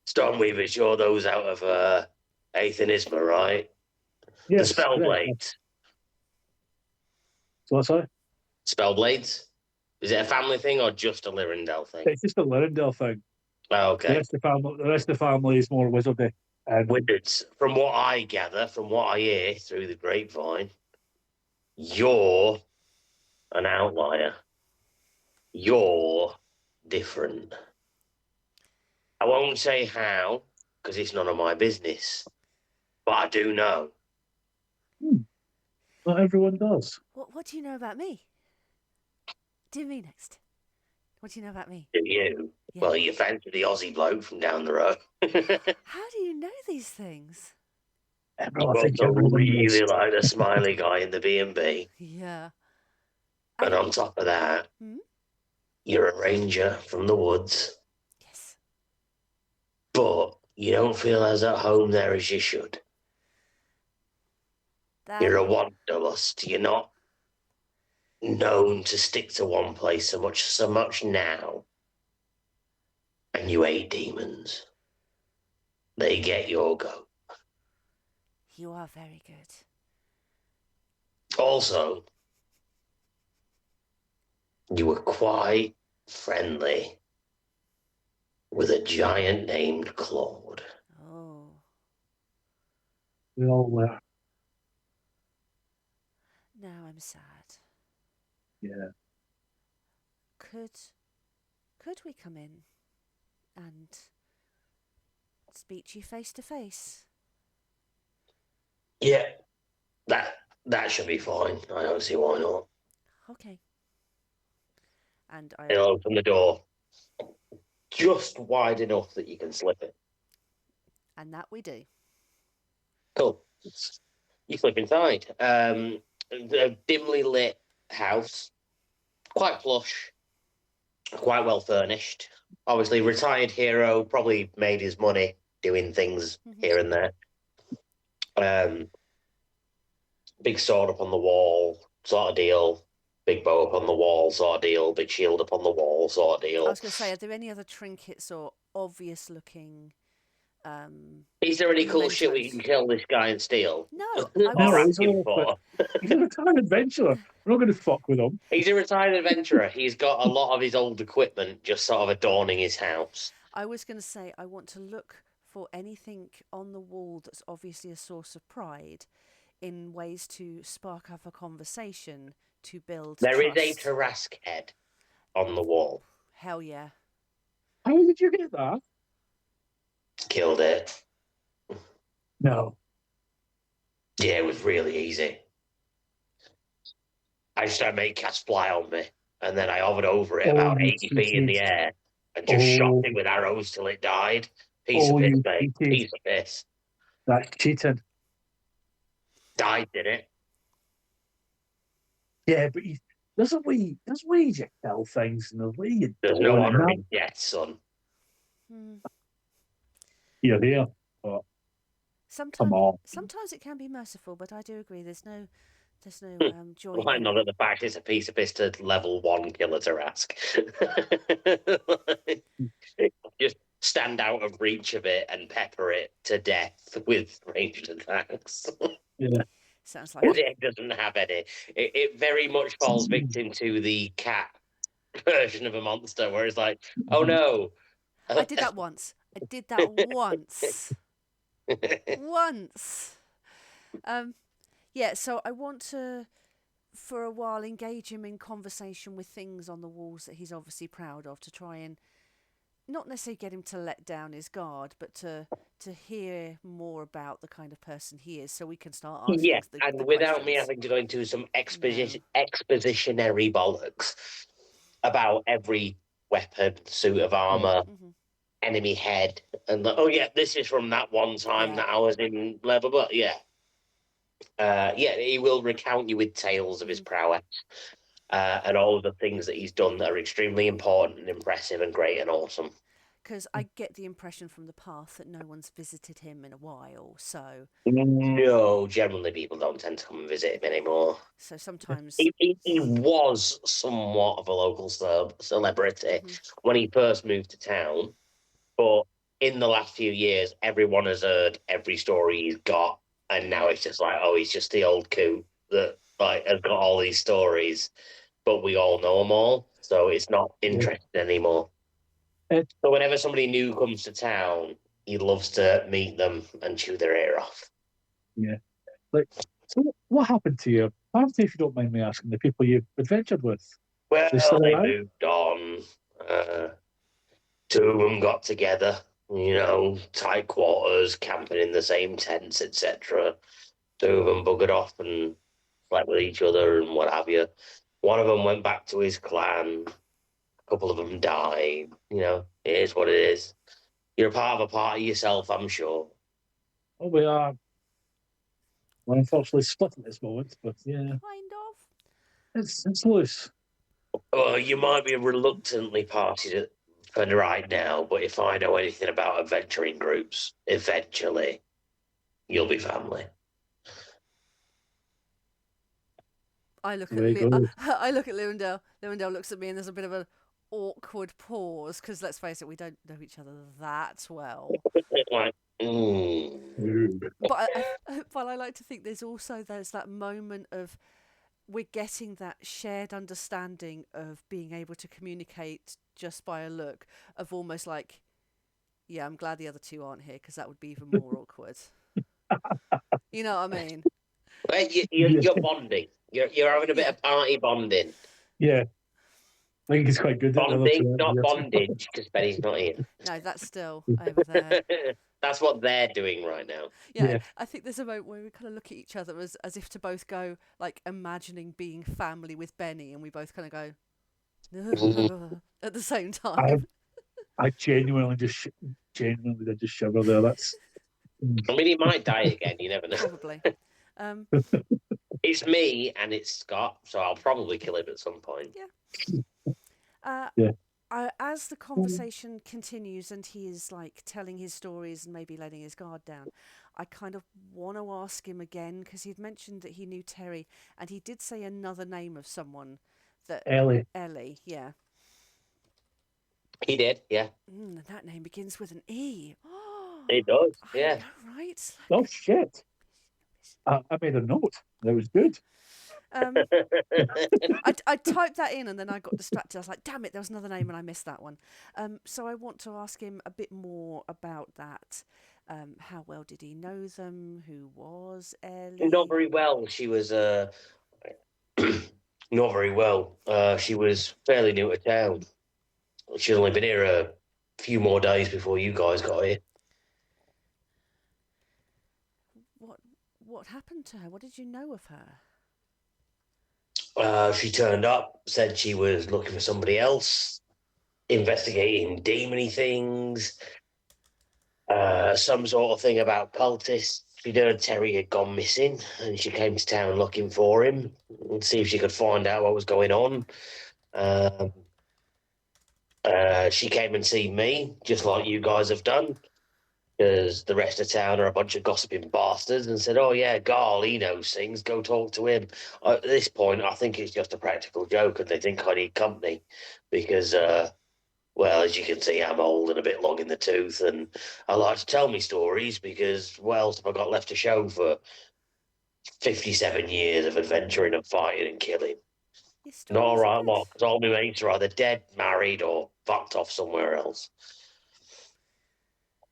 Stormweavers, you're those out of Aethernia, right? Yes. The Spellblades. So what's that? Spellblades? Is it a family thing or just a Lyrindale thing? It's just a Lyrindale thing. Oh, okay. The rest of the family is more wizardy. Wizards, from what I gather, from what I hear through the grapevine, you're an outlier. You're different. I won't say how, because it's none of my business. But I do know. Not everyone does. What do you know about me? Do me next. What do you know about me? Do you? Yeah. Well, you fancy the Aussie bloke from down the road. How do you know these things? Everyone, I really like the smiley guy in the B&B. Yeah. And on top of that, Hmm? you're a ranger from the woods. Yes. But you don't feel as at home there as you should. You're a wanderlust. You're not known to stick to one place so much now. And you hate demons. They get your goat. You are very good. Also, you were quite friendly with a giant named Claude. Oh. We all were. Now I'm sad. Yeah. Could we come in and speak to you face to face? Yeah, that should be fine. I don't see why not. Okay. And He'll open the door just wide enough that you can slip it. And that we do. Cool. You slip inside. A dimly lit house, quite plush, quite well furnished. Obviously, retired hero, probably made his money doing things here and there. Big sword up on the wall, sort of deal. Big bow up on the wall, sort of deal. Big shield up on the wall, sort of deal. I was going to say, are there any other trinkets or obvious looking? Is there any cool mementos? shit we can kill this guy and steal? No, Or he's ask him for? He's a retired adventurer. We're not going to fuck with him. He's a retired adventurer. He's got a lot of his old equipment just sort of adorning his house. I was going to say, I want to look for anything on the wall that's obviously a source of pride in ways to spark up a conversation to build There trust. is a Tarrasque head on the wall. Hell yeah. How did you get that? Killed it. No. Yeah, it was really easy. I just had to make cast fly on me, and then I hovered over it Oh, about you 80 feet in the cheated. air and just shot Oh, it with arrows till it died. Piece of oh, piss, you mate. cheated. Piece of piss. That's cheating. Died, did it? Yeah, but there's a way you tell things and there's a way you There's don't. no And honor that, in death, son. you're there. But come on. Sometimes it can be merciful, but I do agree. There's no joy. Why not at the fact it's a piece of piss to level 1 killer to ask? Just stand out of reach of it and pepper it to death with ranged attacks. Yeah. Sounds like It doesn't have any. It very much falls victim to the cat version of a monster, where it's like, oh no. I did that once. Once. Yeah, so I want to, for a while, engage him in conversation with things on the walls that he's obviously proud of, to try and not necessarily get him to let down his guard, but to hear more about the kind of person he is, so we can start asking Yeah, and the without me questions. having to go into some No. expositionary bollocks about every weapon, suit of armor, enemy head, and oh yeah, this is from that one time that I was in blah blah blah. Yeah, yeah, he will recount you with tales of his prowess and all of the things that he's done that are extremely important and impressive and great and awesome. Because I get the impression from the path that no one's visited him in a while, so... No, generally people don't tend to come and visit him anymore. So sometimes... He was somewhat of a local celebrity when he first moved to town, but in the last few years, everyone has heard every story he's got, and now it's just like, oh, he's just the old coot that like has got all these stories, but we all know them all, so it's not interesting anymore. So whenever somebody new comes to town, he loves to meet them and chew their ear off. Yeah. Like, so what happened to you? Apparently, if you don't mind me asking, the people you've adventured with? Well, they moved on. Two of them got together, tight quarters, camping in the same tents, etc. Two of them buggered off and slept with each other and what have you. One of them went back to his clan. A couple of them died. It is what it is. You're a part of a party yourself, I'm sure. Oh, we are. We're unfortunately split at this moment, but yeah. Kind of. It's loose. Oh, you might be reluctantly party for right now, but if I know anything about adventuring groups, eventually you'll be family. I look at Lewandale. Lewandale looks at me, and there's a bit of an awkward pause because, let's face it, we don't know each other that well. Like, But I like to think there's that moment of we're getting that shared understanding of being able to communicate just by a look, of almost like, yeah, I'm glad the other two aren't here because that would be even more awkward. You know what I mean? Well, you're bonding. You're having a bit of party bonding. Yeah. I think it's quite good. Bonding, not bondage, because Benny's not here. No, that's still over there. That's what they're doing right now. Yeah, I think there's a moment where we kind of look at each other as if to both go, like, imagining being family with Benny, and we both kind of go at the same time. I genuinely did just shiver there. That's. I mean, he might die again. You never know. Probably. It's me and it's Scott, so I'll probably kill him at some point. Yeah. As the conversation continues and he is like telling his stories and maybe letting his guard down, I kind of want to ask him again, because he'd mentioned that he knew Terry, and he did say another name of someone that Ellie, yeah. He did, yeah. That name begins with an E. It does, yeah. I know, right? Oh shit! I made a note. That was good. I typed that in and then I got distracted. I was like, damn it, there was another name and I missed that one. So I want to ask him a bit more about that. How well did he know them? Who was Ellie? Not very well. She was not very well. She was fairly new to town. She'd only been here a few more days before you guys got here. What happened to her? What did you know of her? She turned up, said she was looking for somebody else, investigating demony things, some sort of thing about cultists. She heard Terry had gone missing, and she came to town looking for him and see if she could find out what was going on. She came and seen me, just like you guys have done, because the rest of town are a bunch of gossiping bastards, and said, "Oh yeah, Garl, he knows things. Go talk to him." At this point, I think it's just a practical joke, and they think I need company because, well, as you can see, I'm old and a bit long in the tooth, and I like to tell me stories because, well, else have I got left to show for 57 years of adventuring and fighting and killing? Your Not all stories are right, good. lot, because all my mates are either dead, married, or fucked off somewhere else.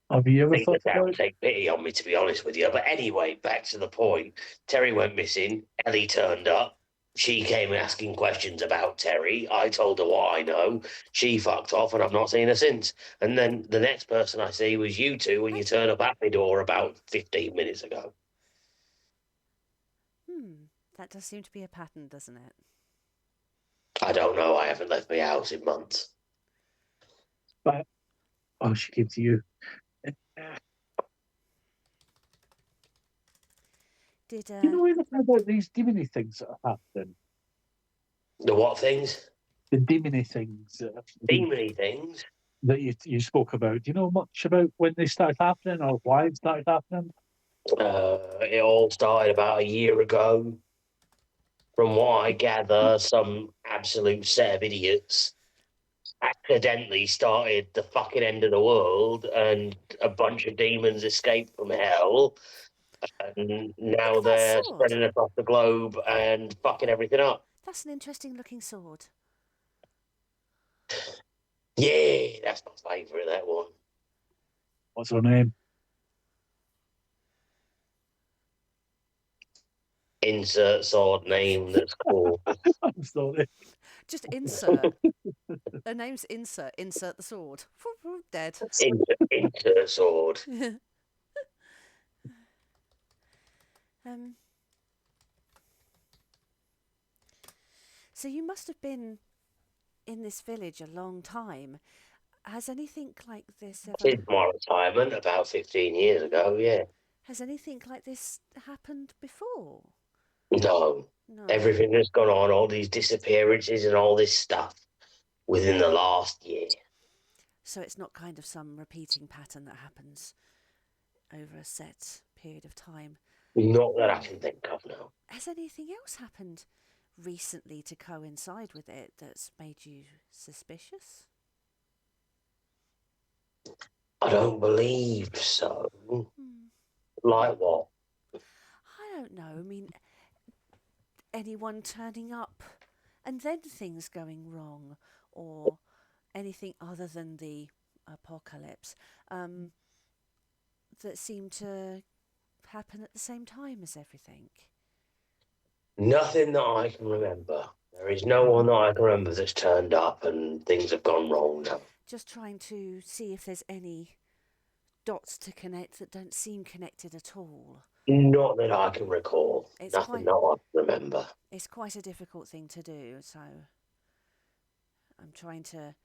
Have you I ever think the thought town about? take pity on me, to be honest with you. But anyway, back to the point. Terry went missing. Ellie turned up. She came asking questions about Terry. I told her what I know. She fucked off, and I've not seen her since. And then the next person I see was you two when you turn up at my door about 15 minutes ago. That does seem to be a pattern, doesn't it? I don't know. I haven't left my house in months. But oh, she came to you. Did You know anything about these demony things that are happening? The what things? The demony things Demony things. that you spoke about. Do you know much about when they started happening or why it started happening? It all started about a year ago. From what I gather, some absolute set of idiots accidentally started the fucking end of the world, and a bunch of demons escaped from hell, and now Look at that they're sword. spreading across the globe and fucking everything up. That's an interesting looking sword. Yeah, that's my favourite, that one. What's her name? Insert sword name that's cool. I'm sorry. Just insert. Her name's Insert. Insert the sword. Dead. Insert sword. So you must have been in this village a long time. Has anything like this ever... Since my retirement about 15 years ago, yeah. Has anything like this happened before? No. No. Everything that's gone on, all these disappearances and all this stuff within the last year. So it's not kind of some repeating pattern that happens over a set period of time. Not that I can think of now. Has anything else happened recently to coincide with it that's made you suspicious? I don't believe so. Like what? I don't know. I mean, anyone turning up and then things going wrong, or anything other than the apocalypse that seemed to happen at the same time as everything. Nothing that I can remember. There is no one that I can remember that's turned up and things have gone wrong now. Just trying to see if there's any dots to connect that don't seem connected at all. Not that I can recall. It's Nothing that I can remember. It's quite a difficult thing to do, so I'm trying to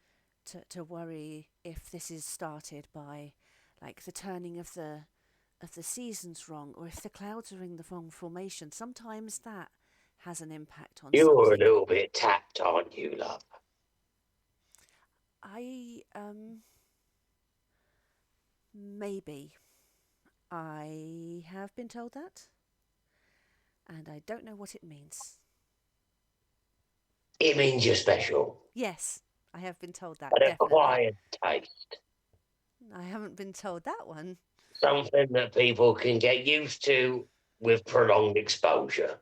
worry if this is started by like the turning of the seasons wrong, or if the clouds are in the wrong formation. Sometimes that has an impact on You're something. a little bit tapped, aren't you, love? Maybe. I have been told that, and I don't know what it means. It means you're special. Yes, I have been told that, An definitely. acquired taste. I haven't been told that one. Something that people can get used to with prolonged exposure.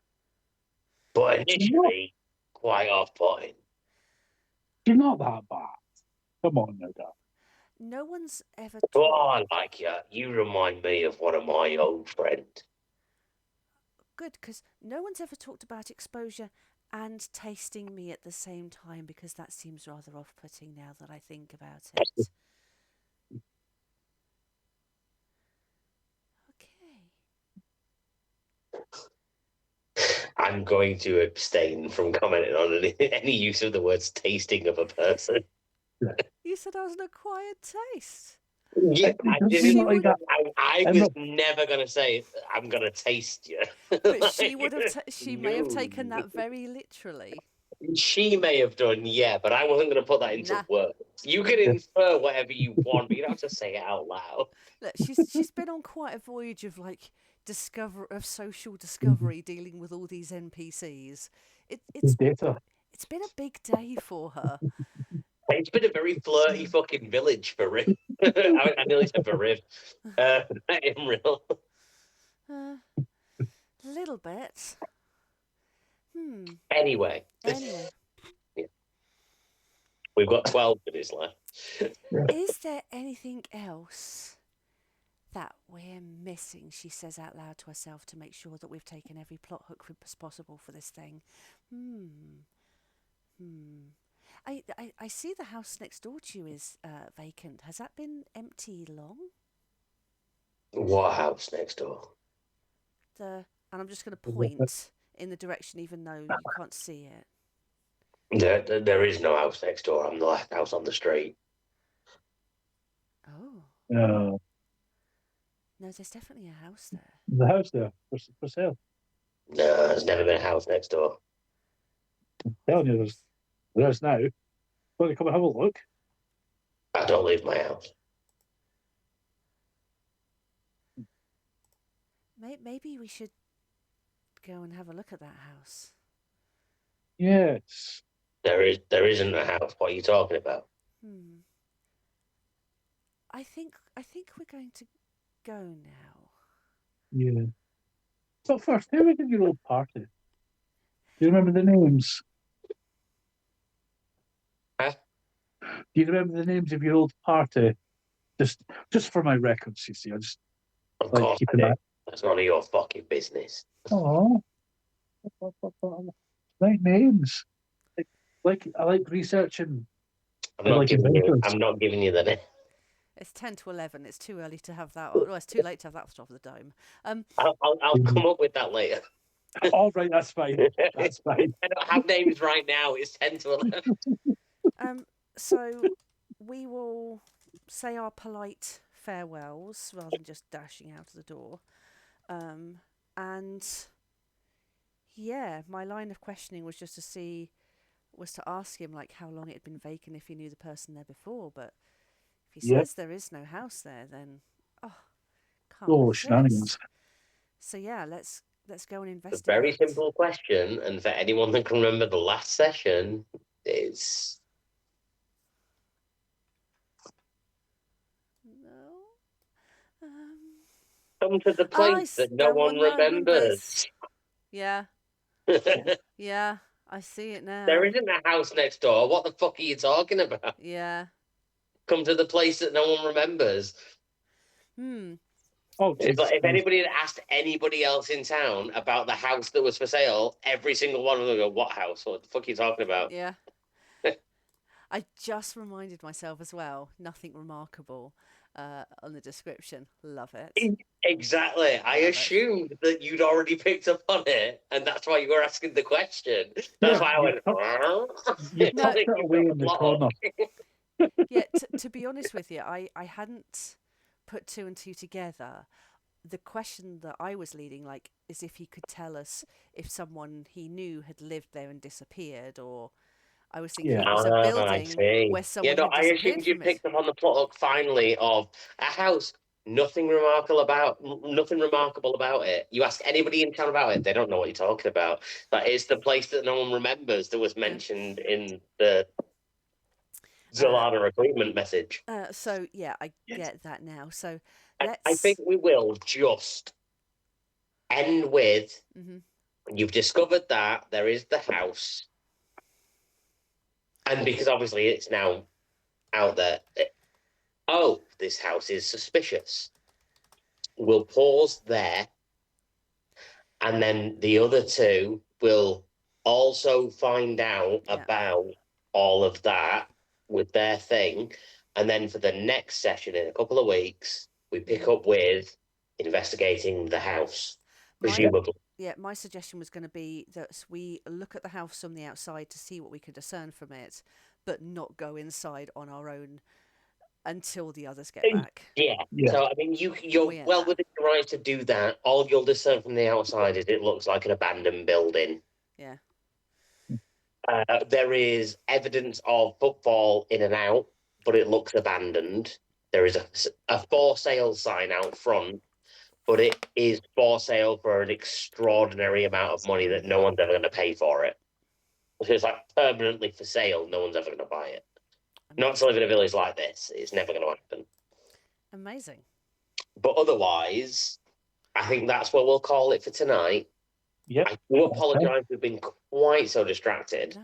But initially, quite off-putting. You're not that bad. Come on now, Dad. No one's ever Well, I like you. You remind me of one of my old friends. Good, because no one's ever talked about exposure and tasting me at the same time, because that seems rather off-putting now that I think about it. I I'm going to abstain from commenting on any use of the words tasting of a person. You said I was an acquired taste. Yeah, I It didn't. seem like that. I I'm was not- never going to say I'm going to taste you. But she would have. She may have No. taken that very literally. She may have done, yeah, but I wasn't going to put that into Nah. words. You can infer whatever you want, but you don't have to say it out loud. Look, she's been on quite a voyage of like social discovery, dealing with all these NPCs. It's data. It's been a big day for her. It's been a very flirty fucking village for Riv. I nearly said for Riv. In real. A little bit. Anyway, Anyway, we've got 12 minutes left. is there anything else that we're missing? She says out loud to herself to make sure that we've taken every plot hook as possible for this thing. I see the house next door to you is vacant. Has that been empty long? What house next door? And I'm just going to point in the direction, even though you can't see it. There is no house next door. I'm the last house on the street. Oh. No, No, there's definitely a house there. the house there for sale. No, there's never been a house next door. I'm telling you, there's now. Want to come and have a look? I don't leave my house. Maybe we should go and have a look at that house. Yes. There isn't a house. What are you talking about? I think we're going to go now. Yeah. But first, who was in your old party? Do you remember the names? Huh? Do you remember the names of your old party? Just for my records, you see. I just Of like course keep I an do. eye. That's none of your fucking business. Oh, like names. I like researching. I'm I not like giving you. inventors. I'm not giving you the name. It's 10 to 11. It's too early to have that. Oh, no, it's too late to have that off the dome. I'll come up with that later. All right, that's fine. That's fine. I don't have names right now. It's 10 to 11. So we will say our polite farewells rather than just dashing out of the door. And yeah, my line of questioning was just to ask him like how long it had been vacant, if he knew the person there before. But if he says there is no house there, then can't resist. Shenanigans. So yeah, let's go and It's a investigate. very simple question, and for anyone that can remember the last session, it's No. come to the place that no one remembers. Yeah. Yeah, I see it now. There isn't a house next door. What the fuck are you talking about? Yeah. Come to the place that no one remembers. Oh, It's like if anybody had asked anybody else in town about the house that was for sale, every single one of them would go, "What house? What the fuck are you talking about?" Yeah. I just reminded myself as well, nothing remarkable on the description. Love it. Exactly. I assumed that you'd already picked up on it, and that's why you were asking the question. That's why I went, You tucked it away in the corner. Yeah, to be honest with you, I hadn't put two and two together. The question that I was leading, like, is if he could tell us if someone he knew had lived there and disappeared, or I was thinking it was a building where someone had I disappeared assumed you from it. picked up on the plot hook finally of a house. Nothing remarkable about it. You ask anybody in town about it, they don't know what you're talking about. That is the place that no one remembers that was mentioned in the Zolana recruitment message. So yeah, I get that now. So I think we will just end with you've discovered that there is the house, and because obviously it's now out there. This house is suspicious. We'll pause there, and then the other two will also find out about all of that with their thing, and then for the next session in a couple of weeks, we pick up with investigating the house. presumably. My suggestion was going to be that we look at the house from the outside to see what we could discern from it, but not go inside on our own until the others get back. Yeah. Yeah. So, I mean, you're We end well that. within your right to do that. All you'll discern from the outside is it looks like an abandoned building. Yeah. There is evidence of footfall in and out, but it looks abandoned. There is a for sale sign out front, but it is for sale for an extraordinary amount of money that no one's ever going to pay for it. So it's like permanently for sale. No one's ever going to buy it. Not to live in a village like this. It's never going to happen. Amazing. But otherwise, I think that's what we'll call it for tonight. Yep. I do apologise. We've been quite so distracted. No,